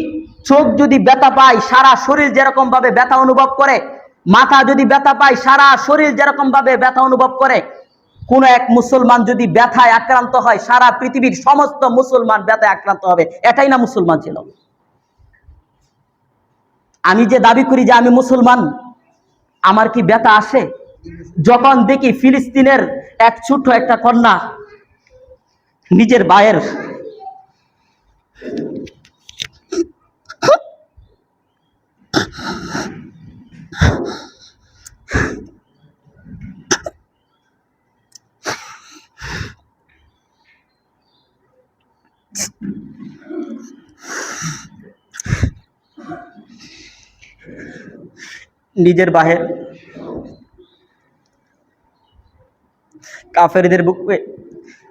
A: চোখ যদি ব্যথা পায়, সারা শরীর যেরকম ভাবে ব্যথা অনুভব করে, মাথা যদি ব্যথা পায়, সারা শরীর যেরকম ভাবে ব্যথা অনুভব করে, কোন এক মুসলমান যদি ব্যথায় আক্রান্ত হয়, সারা পৃথিবীর সমস্ত মুসলমান ব্যথায় আক্রান্ত হবে। এটাই না মুসলমান ছিল? আমি যে দাবি করি যে আমি মুসলমান, আমার কি ব্যথা আসে যখন দেখি ফিলিস্তিনের এক ছোট্ট একটা কন্যা নিজের ভাইয়ের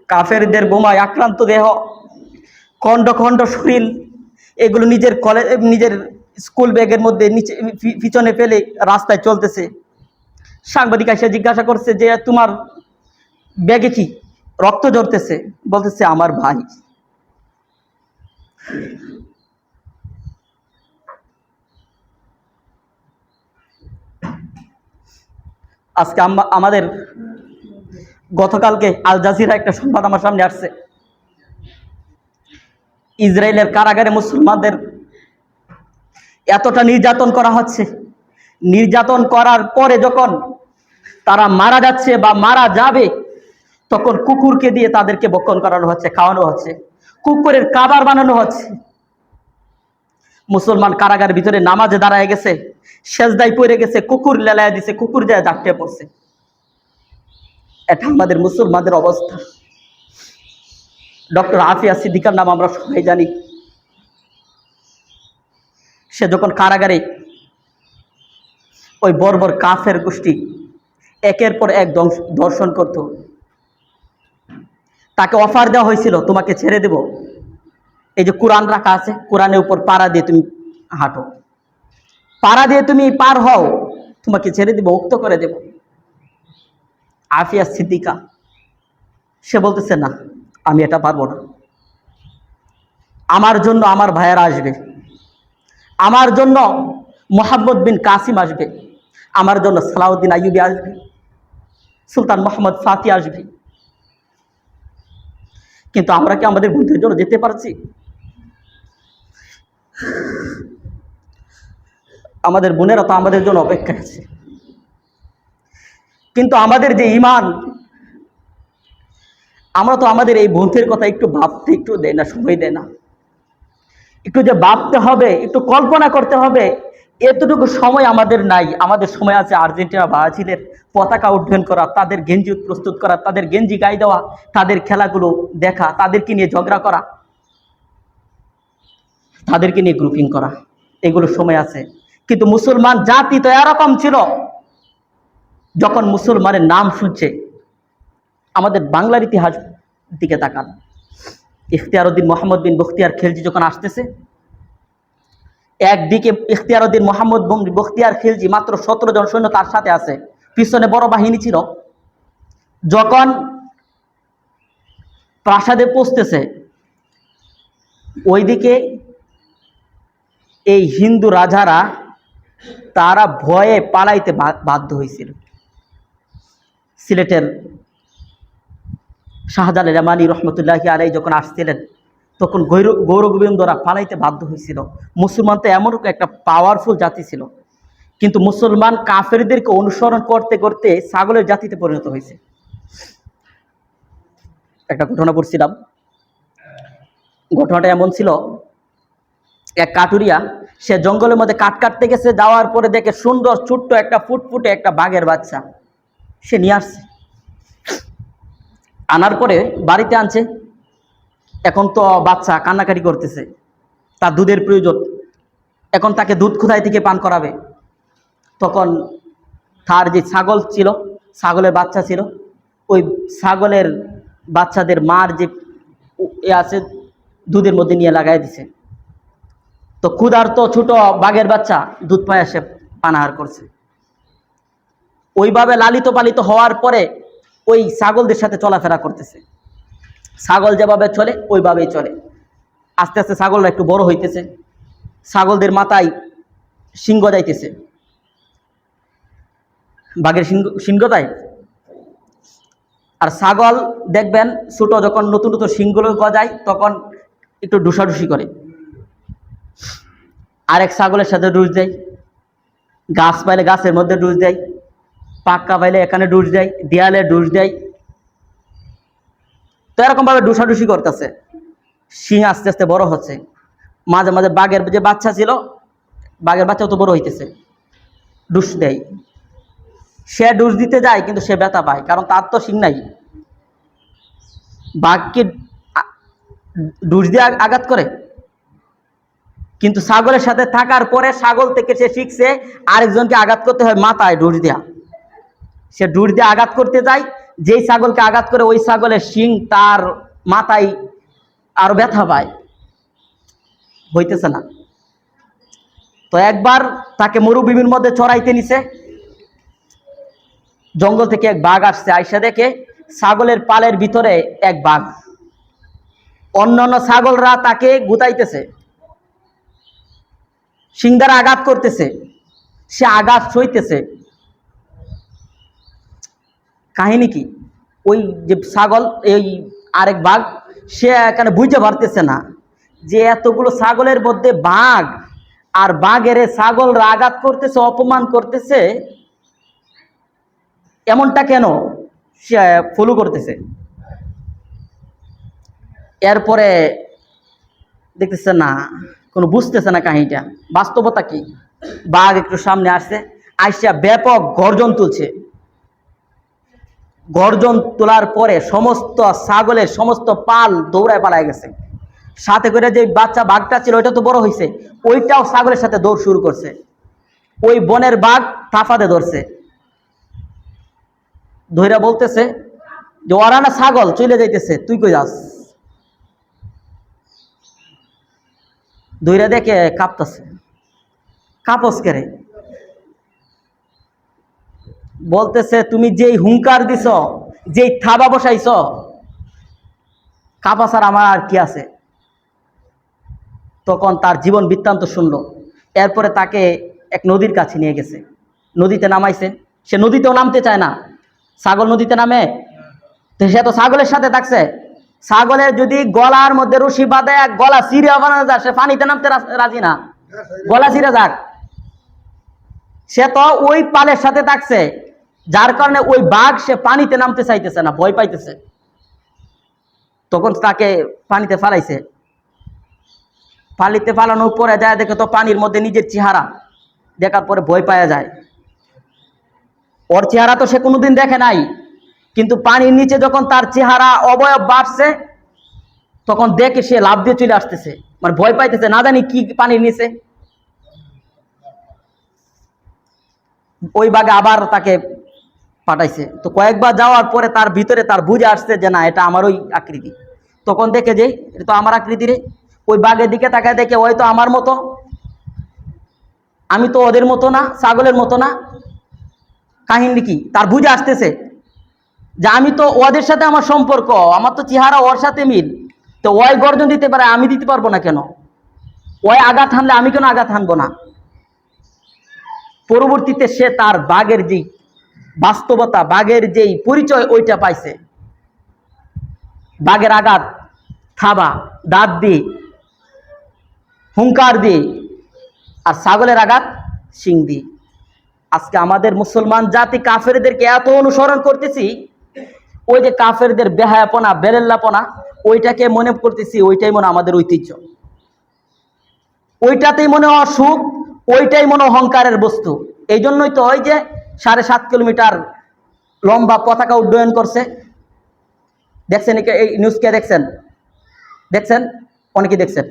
A: কাফেরদের বোমায় আক্রান্ত দেহ, খণ্ড খণ্ড শরীর, এগুলো নিজের স্কুল ব্যাগের মধ্যে নিচে পিছনে ফেলে রাস্তায় চলতেছে। সাংবাদিক এসে জিজ্ঞাসা করছে যে তোমার ব্যাগে কি? রক্ত ঝরতেছে। বলতেছে আমার ভাই। আজকে আমাদের গতকালকে আল জাজিরা একটা সংবাদ আমার সামনে আসছে, ইসরায়েলের কারাগারে মুসলমানদের এতটা নির্যাতন করা হচ্ছে, নির্যাতন করার পরে যখন তারা মারা যাচ্ছে বা মারা যাবে, তখন কুকুরকে দিয়ে তাদেরকে ভক্ষণ করানো হচ্ছে, খাওয়ানো হচ্ছে, কুকুরের খাবার বানানো হচ্ছে। মুসলমান কারাগারের ভিতরে নামাজে দাঁড়ায় গেছে, সেজদায় পড়ে গেছে, কুকুর লেলায় দিছে, কুকুর যায় জাগতে পড়ছে। এটা আমাদের মুসলমানদের অবস্থা। ডক্টর আফিয়া সিদ্দিকার নাম আমরা সবাই জানি। সে যখন কারাগারে ওই বর্বর কাফের গোষ্ঠী একের পর এক ধর্ষণ করত, তাকে অফার দেওয়া হয়েছিল তোমাকে ছেড়ে দেব, এই যে কোরআন রাখা আছে, কোরআনের উপর পাড়া দিয়ে তুমি হাঁটো, পাড়া দিয়ে তুমি পার হও, তোমাকে ছেড়ে দেব, মুক্ত করে দেব। আফিয়া সিদ্দিকা সে বলতেছে না, আমি এটা পারবো না। আমার জন্য আমার ভাইয়েরা আসবে, আমার জন্য মোহাম্মদ বিন কাসিম আসবে, আমার জন্য সালাউদ্দিন আইয়ুবী আসবে, সুলতান মোহাম্মদ ফাতি আসবে, কিন্তু আমরা কি আমাদের বন্ধুদের জন্য যেতে পারছি? আমাদের বোনেরা তো আমাদের জন্য অপেক্ষায় আছে, কিন্তু আমাদের যে ঈমান, আমরা তো আমাদের এই বন্ধুদের কথা একটু ভাবতে একটু দেয় না, সময় দেয় না। একটু যে ভাবতে হবে, একটু কল্পনা করতে হবে, এতটুকু সময় আমাদের নাই। আমাদের সময় আছে আর্জেন্টিনা ব্রাজিলের পতাকা উড্ডয়ন করা, তাদের গেঞ্জি প্রস্তুত করা, তাদের গেঞ্জি গায়ে দেওয়া, তাদের খেলাগুলো দেখা, তাদেরকে নিয়ে ঝগড়া করা, তাদেরকে নিয়ে গ্রুপিং করা, এগুলো সময় আছে। কিন্তু মুসলমান জাতি তো এরকম ছিল, যখন মুসলমানের নাম শুনছে, আমাদের বাংলার ইতিহাস দিকে তাকান, ইখতিয়ারউদ্দিন মোহাম্মদ বিন বখতিয়ার খিলজি যখন আসতেছে, একদিকে ইখতিয়ারউদ্দিন মোহাম্মদ বখতিয়ার খিলজি, মাত্র 17 জন সৈন্য তার সাথে আছে, পিছনে বড় বাহিনী ছিল, যখন প্রাসাদে পৌঁছতেছে, ওইদিকে এই হিন্দু রাজারা তারা ভয়ে পালাইতে বাধ্য হয়েছিল। সিলেটের শাহজালাল রহমানী রহমতুল্লাহি আলাইহি যখন আসছিলেন, তখন গৌরগোবিন্দরা পালাইতে বাধ্য হয়েছিল। মুসলমান তো এমন একটা পাওয়ারফুল জাতি ছিল, কিন্তু মুসলমান কাফেরদেরকে অনুসরণ করতে করতে ছাগলের জাতিতে পরিণত হয়েছে। একটা ঘটনা পড়ছিলাম, ঘটনাটা এমন ছিল, এক কাটুরিয়া সে জঙ্গলের মধ্যে কাঠ কাটতে গেছে, যাওয়ার পরে দেখে সুন্দর ছোট্ট একটা ফুটফুটে একটা বাঘের বাচ্চা সে নিয়ে আসছে। আনার পরে বাড়িতে আনছে। এখন তো বাচ্চা কান্নাকাটি করতেছে, তার দুধের প্রয়োজন। এখন তাকে দুধ কোথায় থেকে পান করাবে? তখন তার যে ছাগল ছিল, ছাগলের বাচ্চা ছিল, ওই ছাগলের বাচ্চাদের মার যে আছে দুধের মধ্যে নিয়ে লাগাই দিছে। তো ক্ষুধার্ত ছোট বাঘের বাচ্চা দুধ পায় সে পানাহার করছে। ওইভাবে লালিত পালিত হওয়ার পরে ওই ছাগলদের সাথে চলাফেরা করতেছে। ছাগল যেভাবে চলে ওইভাবেই চলে। আস্তে আস্তে ছাগলরা একটু বড় হইতেছে, ছাগলদের মাথায় সিংহ যাইতেছে, বাঘের সিংহ দেয়। আর ছাগল দেখবেন ছোট যখন নতুন নতুন সিংহগুলো গজায় তখন একটু ডুসাডুসি করে, আরেক ছাগলের সাথে ডুস দেয়, গাছ পাইলে গাছের মধ্যে ডুস দেয়, পাক্কা পাইলে এখানে ডুস দেয়, দেয়ালে ডুস দেয়। তো এরকম ভাবে ডুসাডুসি করতেছে। সিং আস্তে আস্তে বড় হচ্ছে। মাঝে মাঝে বাঘের যে বাচ্চা ছিল, বাঘের বাচ্চাও তো বড় হইতেছে, ডুস দেয়। সে ডুস দিতে যায় কিন্তু সে ব্যথা পায়, কারণ তার তো সিং নাই। বাঘকে ডুস দিয়ে আঘাত করে, কিন্তু ছাগলের সাথে থাকার পরে ছাগল থেকে সে শিখছে আরেকজনকে আঘাত করতে হয় মাথায় ডুস দেয়া। সে ডুস দিয়ে আঘাত করতে যায়, যেই ছাগলকে আঘাত করে ওই ছাগলের শিং তার মাথায় আরো ব্যথা পায়, হইতেছে না। তো একবার তাকে মরুভূমির মধ্যে চড়াইতে নিছে। জঙ্গল থেকে এক বাঘ আসছে, আইসা দেখে ছাগলের পালের ভিতরে এক বাঘ। অন্যান্য ছাগলরা তাকে গুতাইতেছে, শিং দ্বারা আঘাত করতেছে, সে আঘাত সইতেছে। কাহিনী কি? ওই যে ছাগল, এই আরেক বাঘ, সে এখানে বুঝতে পারতেছে না যে এতগুলো ছাগলের মধ্যে বাঘ, আর বাঘের ছাগলরা আঘাত করতেছে, অপমান করতেছে, এমনটা কেন সে ফলো করতেছে। এরপরে দেখতেছে না, কোনো বুঝতেছে না কাহিনীটা, বাস্তবতা কি। বাঘ একটু সামনে আসছে, আইসা ব্যাপক গর্জন তুলছে। গর্জন তোলার পরে সমস্ত ছাগলের সমস্ত পাল দৌড়ায় পালায় গেছে। সাথে করে যে বাচ্চা বাঘটা ছিল ওইটা তো বড় হয়েছে, ওইটাও ছাগলের সাথে দৌড় শুরু করছে। ওই বনের বাঘ তাফাতে ধরছে, ধৈরা বলতেছে যে ওরা না ছাগল চলে যাইতেছে, তুই কই যাস? ধৈরা দেখে কাঁপতেছে। কাঁপস কেরে? বলতেছে তুমি যেই হুঙ্কার দিছ, যেই থাবা বসাইছ, কাঁপাসার আমার আর কি আছে। তখন তার জীবন বৃত্তান্ত শুনলো। এরপরে তাকে এক নদীর কাছে নিয়ে গেছে, নদীতে নামাইছে। সে নদীতেও নামতে চায় না। ছাগল নদীতে নামে? তো সে তো ছাগলের সাথে থাকছে। ছাগলের যদি গলার মধ্যে রশি বাঁধে গলা চিরে বানানো যায়, সে পানিতে নামতে রাজি না, গলা চিরে যাক। সে তো ওই পালের সাথে থাকছে, যার কারণে ওই বাঘ সে পানিতে নামতে চাইতেছে না, ভয় পাইতেছে। তখন তাকে পানিতে ফালাইছে। পানিতে ফালানোর পরে যায় দেখে তো পানির মধ্যে নিজের চেহারা, দেখার পরে ভয় পাওয়া যায়। ওর চেহারা তো সে কোনোদিন দেখে নাই, কিন্তু পানির নিচে যখন তার চেহারা অবয়ব বাড়ছে তখন দেখে সে লাফ দিয়ে চলে আসতেছে, মানে ভয় পাইতেছে, না জানি কি পানির নিচে। ওই বাঘে আবার তাকে পাঠাইছে। তো কয়েকবার যাওয়ার পরে তার ভিতরে তার বুঝে আসছে যে না, এটা আমার ওই আকৃতি। তখন দেখে যে এটা তো আমার আকৃতি রে। ওই বাঘের দিকে তাকায় দেখে ওই তো আমার মতো, আমি তো ওদের মতো না, ছাগলের মতো না। কাহিনী কি? তার বুঝে আসতেছে যে আমি তো ওদের সাথে আমার সম্পর্ক, আমার তো চেহারা ওর সাথে মিল, তো ওই গর্জন দিতে পারে, আমি দিতে পারবো না কেন? ওই আঘাত হানলে আমি কেন আঘাত হানবো না? পরবর্তীতে সে তার বাঘের যে বাস্তবতা, বাঘের যেই পরিচয় ওইটা পাইছে। বাঘের আঘাত থাবা, দাঁত দিয়ে, হুঙ্কার দিয়ে, আর ছাগলের আঘাত শিং দিয়ে। আজকে আমাদের মুসলমান জাতি কাফেরদেরকে এত অনুসরণ করতেছি, ওই যে কাফেরদের বেহায়াপনা, বেরেল্লাপনা, ওইটাকে মনে করতেছি ওইটাই মনে আমাদের ঐতিহ্য, ওইটাতেই মনে অসুখ, ওইটাই মনে অহংকারের বস্তু। এই জন্যই তো ওই যে 7.5 কিলোমিটার লম্বা পতাকা উড্ডয়ন করছে। দেখছেন এই নিউজ? কে দেখছেন? দেখছেন? অনেকে দেখছেন।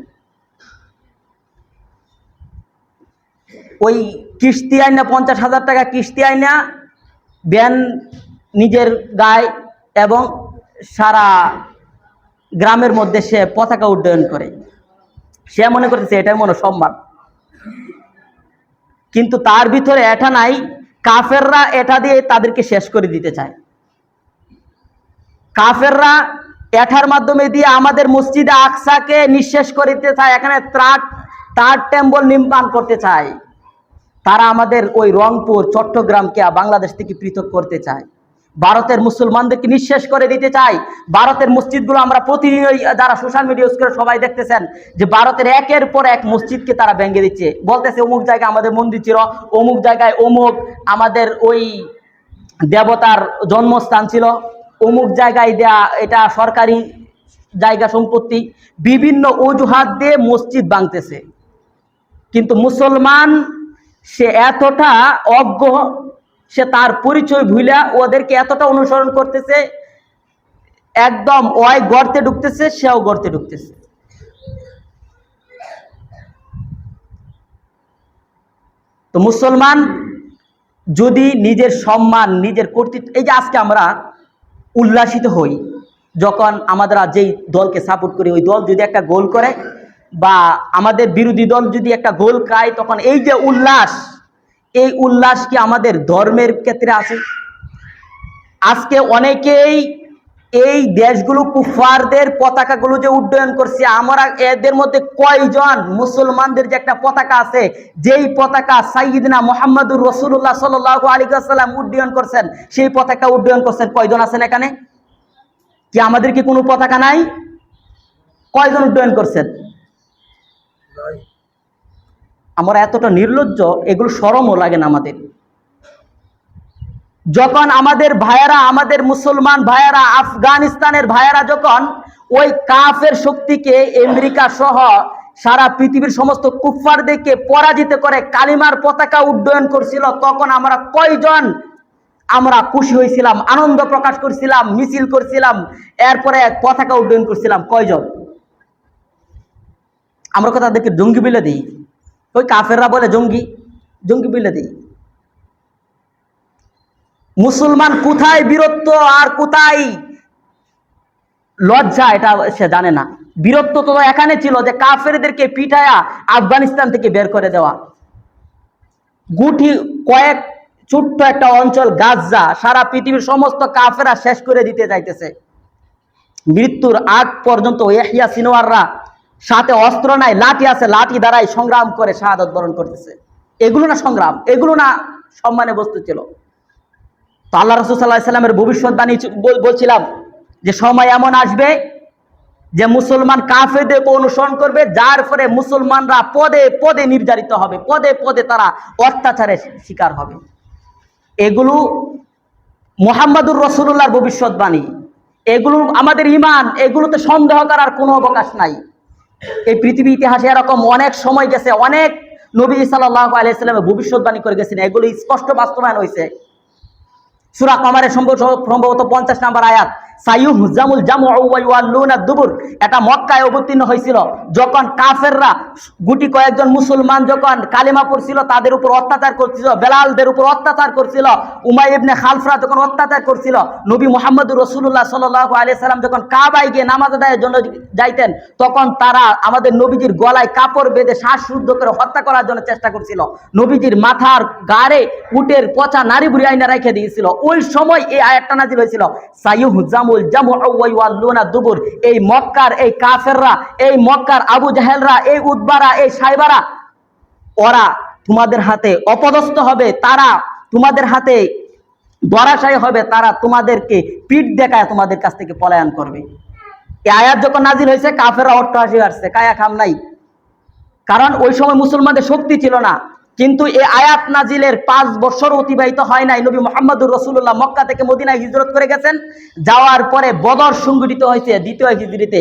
A: ওই কিস্তি আইনা 50,000 টাকা কিস্তি আইনা ব্যান নিজের গায়ে এবং সারা গ্রামের মধ্যে সে পতাকা উড্ডয়ন করে। সে মনে করতেছে এটাই মনে সম্মান, কিন্তু তার ভিতরে এটা নাই। কাফেররা এটা দিয়ে তাদেরকে শেষ করে দিতে চায়। কাফেররা এটার মাধ্যমে দিয়ে আমাদের মসজিদে আকসাকে নিঃশেষ করে দিতে চায়, এখানে তার টেম্পল নির্মাণ করতে চায়। তারা আমাদের ওই রংপুর, চট্টগ্রামকে বাংলাদেশ থেকে পৃথক করতে চায়। ভারতের মুসলমানদেরকে নিঃশেষ করে দিতে চায়। ভারতের মসজিদগুলো আমরা প্রতিনিয়ত, যারা সোশ্যাল মিডিয়া ইউজ করে সবাই দেখতেছেন, যে ভারতের একের পর এক মসজিদকে তারা ভেঙে দিচ্ছে। বলতেছে অমুক জায়গায় আমাদের মন্দির ছিল, অমুক জায়গায় অমুক আমাদের ওই দেবতার জন্মস্থান ছিল, অমুক জায়গায় দেয়া এটা সরকারি জায়গা সম্পত্তি। বিভিন্ন অজুহাত দিয়ে মসজিদ ভাঙতেছে। কিন্তু মুসলমান সে এতটা অজ্ঞ, সে তার পরিচয় ভুলা ওদেরকে এতটা অনুসরণ করতেছে, একদম ওই গর্তে ঢুকতেছে, সেও গর্তে ঢুকতেছে। তো মুসলমান যদি নিজের সম্মান, নিজের কর্তৃত্ব, এই যে আজকে আমরা উল্লাসিত হই যখন আমরা যেই দলকে সাপোর্ট করি, ওই দল যদি একটা গোল করে বা আমাদের বিরোধী দল যদি একটা গোল খায়, তখন এই যে উল্লাস, এই উল্লাস কি আমাদের ধর্মের ক্ষেত্রে আছে? আজকে অনেকেই এই দেশগুলো কুফারদের পতাকাগুলো যে উড্ডয়ন করছে, আমরা এদের মধ্যে কয়জন মুসলমানদের যে একটা পতাকা আছে, যেই পতাকা সাইয়্যিদনা মুহাম্মদুর রাসূলুল্লাহ সাল্লাল্লাহু আলাইহি ওয়াসাল্লাম উড্ডয়ন করছেন, সেই পতাকা উড্ডয়ন করছেন কয়জন আছেন এখানে? কি আমাদের কি কোনো পতাকা নাই? কয়জন উড্ডয়ন করছেন? আমরা এতটা নির্লজ্জ, এগুলো শরমও লাগে না আমাদের। যখন আমাদের ভাইয়েরা, আমাদের মুসলমান ভাইয়েরা, আফগানিস্তানের ভাইয়েরা যখন ওই কাফের শক্তিকে আমেরিকা সহ সারা পৃথিবীর সমস্ত কুফফারদেরকে পরাজিত করে কালিমার পতাকা উড্ডয়ন করছিল, তখন আমরা কয়জন আমরা খুশি হয়েছিলাম, আনন্দ প্রকাশ করছিলাম, মিছিল করছিলাম, এরপরে পতাকা উড্ডয়ন করছিলাম? কয়জন? আমরা কথা তাদেরকে জঙ্গি বলে দিই। ওই কাফেররা বলে জঙ্গি, জঙ্গি বলে দিই। মুসলমান কোথায় বীরত্ব আর কোথায় লজ্জা এটা সে জানে না। বীরত্ব তো এখানে ছিল যে কাফেরদেরকে পিঠায়া আফগানিস্তান থেকে বের করে দেওয়া। গুটি কয়েক ছোট্ট একটা অঞ্চল গাজা, সারা পৃথিবীর সমস্ত কাফেরা শেষ করে দিতে যাইতেছে। মৃত্যুর আগ পর্যন্ত ইয়াহিয়া সিনওয়াররা সাথে অস্ত্র নাই, লাঠি আছে, লাঠি দ্বারাই সংগ্রাম করে শাহাদাত বরণ করতেছে। এগুলো না সংগ্রাম, এগুলো না সম্মানের বস্তু ছিল? তো আল্লাহ রাসূল সাল্লাল্লাহু আলাইহি ওয়াসাল্লামের ভবিষ্যৎবাণী বলছিলাম যে সময় এমন আসবে যে মুসলমান কাফেরদেরকে অনুসরণ করবে, যার ফলে মুসলমানরা পদে পদে নির্যাতিত হবে, পদে পদে তারা অত্যাচারের শিকার হবে। এগুলো মুহাম্মদুর রাসূলুল্লাহর ভবিষ্যৎবাণী, এগুলো আমাদের ঈমান, এগুলোতে সন্দেহ করার কোনো অবকাশ নাই। এই পৃথিবী ইতিহাসে এরকম অনেক সময় গেছে, অনেক নবী সাল্লাল্লাহু আলাইহি ওয়াসাল্লাম ভবিষ্যৎবাণী করে গেছেন, এগুলো স্পষ্ট বাস্তবায়ন হয়েছে। সূরা কমারের সম্ভবত 50 নম্বর আয়াত, সাইয়ুহজামুল জামউ ওয়া ইউওয়াল্লুনা দুবুর, এটা মক্কায় অবতীর্ণ হয়েছিল যখন কাফেররা গুটি কয়েকজন মুসলমান যখন কালিমা পড়ছিল, তাদের উপর অত্যাচার করছিল, বেলালদের উপর অত্যাচার করছিল, উমাইয়া ইবনে খালফরা যখন অত্যাচার করছিল, নবী মুহাম্মদুর রাসূলুল্লাহ সাল্লাল্লাহু আলাইহি সাল্লাম যখন কাবায় গিয়ে নামাজ আদায়ের জন্য যাইতেন, তখন তারা আমাদের নবীজির গলায় কাপড় বেঁধে শ্বাসরুদ্ধ করে হত্যা করার জন্য চেষ্টা করছিল। নবীজির মাথার গাড়ে উটের পচা নারী বুড়ি আইনা রেখে দিয়েছিল। ওই সময় এই আয়াতটা নাযিল হয়েছিল, সাইয়ুহজামুল জামউ ওয়া ইউওয়াল্লুনা দুবুর। এই মক্কার এই কাফেররা, এই মক্কার আবু জাহেলরা, এই উতবারা, এই সাইবারা, ওরা তোমাদের হাতে অপদস্থ হবে, তারা তোমাদের হাতে ধরাশায়ী হবে, তারা তোমাদেরকে পিঠ দেখায় তোমাদের কাছ থেকে পলায়ন করবে। এই আয়াত যখন নাজিল হয়েছে, কাফেররা অট্টহাসি আসছে, কায়া খাম নাই, কারণ ওই সময় মুসলমানদের শক্তি ছিল না। কিন্তু এই আয়াত নাজিলের 5 বছর অতিবাহিত হয় নাই, নবী মুহাম্মদুর রাসূলুল্লাহ মক্কা থেকে মদিনায় হিজরত করে গেছেন। যাওয়ার পরে বদর সংঘটিত হয়েছে 2য় হিজরিতে।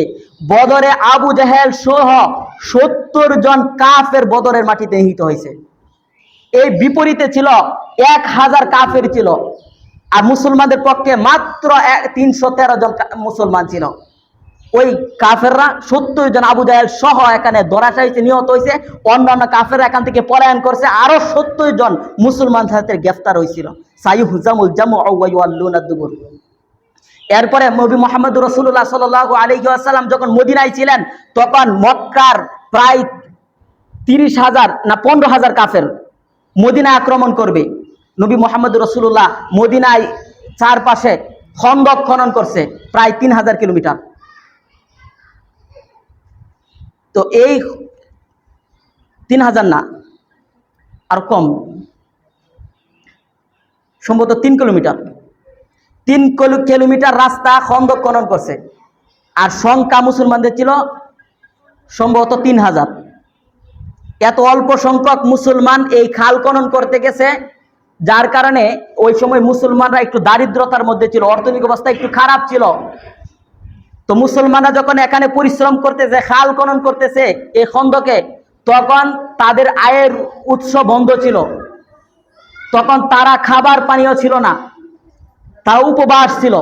A: বদরে আবু জাহেল সহ 70 জন কাফের বদরের মাটিতে নিহত হয়েছে। এই বিপরীতে ছিল 1000 কাফের ছিল, আর মুসলমানদের পক্ষে মাত্র 313 জন মুসলমান ছিল। ওই কাফেররা 70 জন আবু জাহেল সহ এখানে ধরাশায়ীতে নিহত হয়েছে, অন্যান্য কাফেররা এখান থেকে পলায়ন করছে, আরো 70 জন মুসলমান সাথে গ্রেফতার হয়েছিল। সাইয়ুহজামুল জামউ ওয়া ইউওয়াল্লুনা দুবুর। এরপরে নবী মুহাম্মদুর রাসূলুল্লাহ সাল্লাল্লাহু আলাইহি ওয়াসাল্লাম যখন মদিনায় ছিলেন, তখন মক্কার প্রায় 30,000 না 15,000 কাফের মদিনা আক্রমণ করবে। নবী মুহাম্মদুর রাসূলুল্লাহ মদিনায় চারপাশে খন্দক খনন করছে প্রায় 3000 কিলোমিটার। তো এই 3000 না, আর কম, সম্ভবত 3 কিলোমিটার, 3 কিলোমিটার রাস্তা খন্দক খনন করছে। আর সংখ্যা মুসলমানদের ছিল সম্ভবত 3000। এত অল্প সংখ্যক মুসলমান এই খাল খনন করতে গেছে, যার কারণে ওই সময় মুসলমানরা একটু দারিদ্রতার মধ্যে ছিল, অর্থনৈতিক অবস্থা একটু খারাপ ছিল। তো মুসলমানরা যখন এখানে পরিশ্রম করতেছে, খাল খনন করতেছে এই খন্দকে, তখন তাদের আয়ের উৎস বন্ধ ছিল, তখন তারা খাবার পানীয় ছিল না, তারা উপবাস ছিল।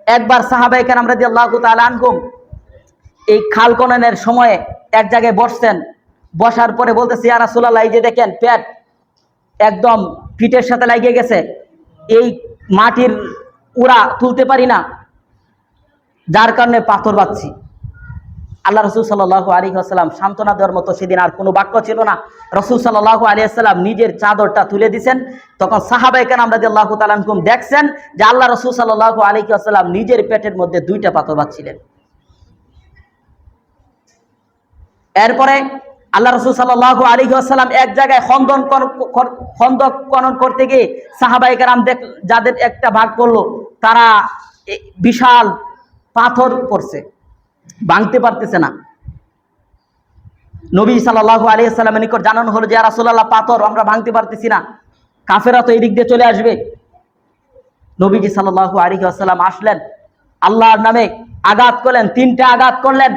A: একবার সাহাবায়ে কেরাম রাদিয়াল্লাহু তাআলা আনহুম এই খাল খননের সময়ে এক জায়গায় বসছেন, বসার পরে বলতেছে, ইয়া রাসূলুল্লাহ, এই যে দেখেন পেট একদম পিঠের সাথে লাগিয়ে গেছে, এই মাটির উড়া তুলতে পারি না, যার কারণে পাথর বাঁধছি। আল্লাহ রাসূল সাল্লাল্লাহু আলাইহি ওয়াসাল্লাম সান্ত্বনা দেওয়ার মতো সেদিন আর কোনো বাক্য ছিল না। রাসূল সাল্লাল্লাহু আলাইহি ওয়াসাল্লাম নিজের চাদরটা তুলে দিয়েছেন। তখন সাহাবায়ে কেরাম রাদিয়াল্লাহু তাআলা আনহুম দেখছেন যে আল্লাহ রাসূল সাল্লাল্লাহু আলাইহি ওয়াসাল্লাম নিজের পেটের মধ্যে 2টা পাথর বাঁধছিলেন। এরপরে আল্লাহ রাসূল সাল্লাল্লাহু আলাইহি ওয়াসাল্লাম এক জায়গায় খন্দক খনন করতে গিয়ে সাহাবায়ে কেরাম যাদের একটা ভাগ পড়লো, তারা বিশাল পাথর পড়ছে, ভাঙতে পারতেছে না। নবী সাল্লাল্লাহু আলাইহি ওয়াসাল্লামের নিকট জানানো হলো যে, ইয়া রাসূলুল্লাহ, পাথর আমরা ভাঙতে পারতেছি না, কাফেররা তো এই দিক দিয়ে চলে আসবে। নবীজি সাল্লাল্লাহু আলাইহি ওয়াসাল্লাম আসলেন, আল্লাহর নামে আঘাত করলেন, 3টা আঘাত করলেন,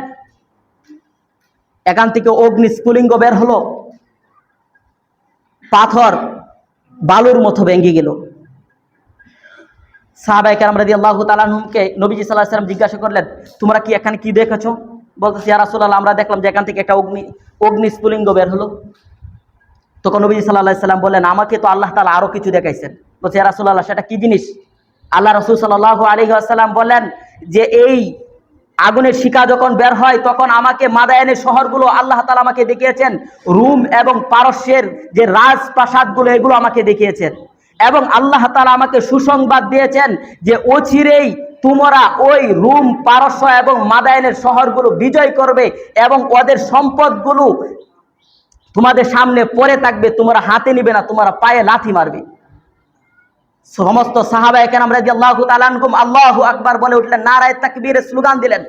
A: এখান থেকে অগ্নি স্ফুলিঙ্গ বের হলো, পাথর বালুর মতো ভেঙে গেল। সাহাবায়ে কেরাম রাদিয়াল্লাহু তাআলা আনহুমকে নবীজি সাল্লাল্লাহু আলাইহি ওয়াসাল্লাম জিজ্ঞাসা করলেন, তোমরা কি এখানে কি দেখেছো? বলতেছে, ইয়া রাসূলুল্লাহ, আমরা দেখলাম যে এখান থেকে একটা অগ্নি স্ফুলিঙ্গ বের হলো। তখন নবীজি সাল্লাল্লাহু আলাইহি ওয়াসাল্লাম বললেন, আমাকে তো আল্লাহ তাআলা আরো কিছু দেখাইছেন। বলছে, ইয়া রাসূলুল্লাহ, সেটা কি জিনিস? আল্লাহ রাসূল সাল্লাল্লাহু আলাইহি ওয়াসাল্লাম বললেন যে, এই আগুনের শিখা যখন বের হয়, তখন আমাকে মাদায়ানের শহরগুলো আল্লাহ তাআলা আমাকে দেখিয়েছেন, রুম এবং পারস্যের যে রাজপ্রাসাদগুলো এগুলো আমাকে দেখিয়েছেন, এবং আল্লাহ তাআলা আমাকে সুসংবাদ দিয়েছেন যে অচিরেই তোমরা ওই রুম, পারস্য এবং মাদায়ানের শহরগুলো বিজয় করবে এবং ওদের সম্পদগুলো তোমাদের সামনে পড়ে থাকবে, তোমরা হাতে নিবে না, তোমরা পায়ে লাথি মারবে। সমস্ত সাহাবায়ে কেরাম রাদিয়াল্লাহু তাআলা আনহুম আল্লাহু আকবার বলে উঠলেন, নারায়ে তাকবীরের স্লোগান দিলেন।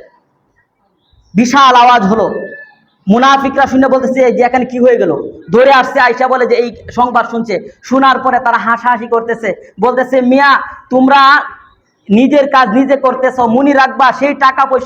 A: বিশাল আওয়াজ হলো, মুনাফিকরা শুনে বলতেছে যে এখানে কি হয়ে গেল, ধরে আসছে, আয়েশা বলে যে এই সংবাদ শুনছে। শোনার পরে তারা হাসাহাসি করতেছে, বলতেছে, মিয়া তোমরা নিজের কাজ নিজে করতেছো, মনে রাখবা সেই টাকা পয়সা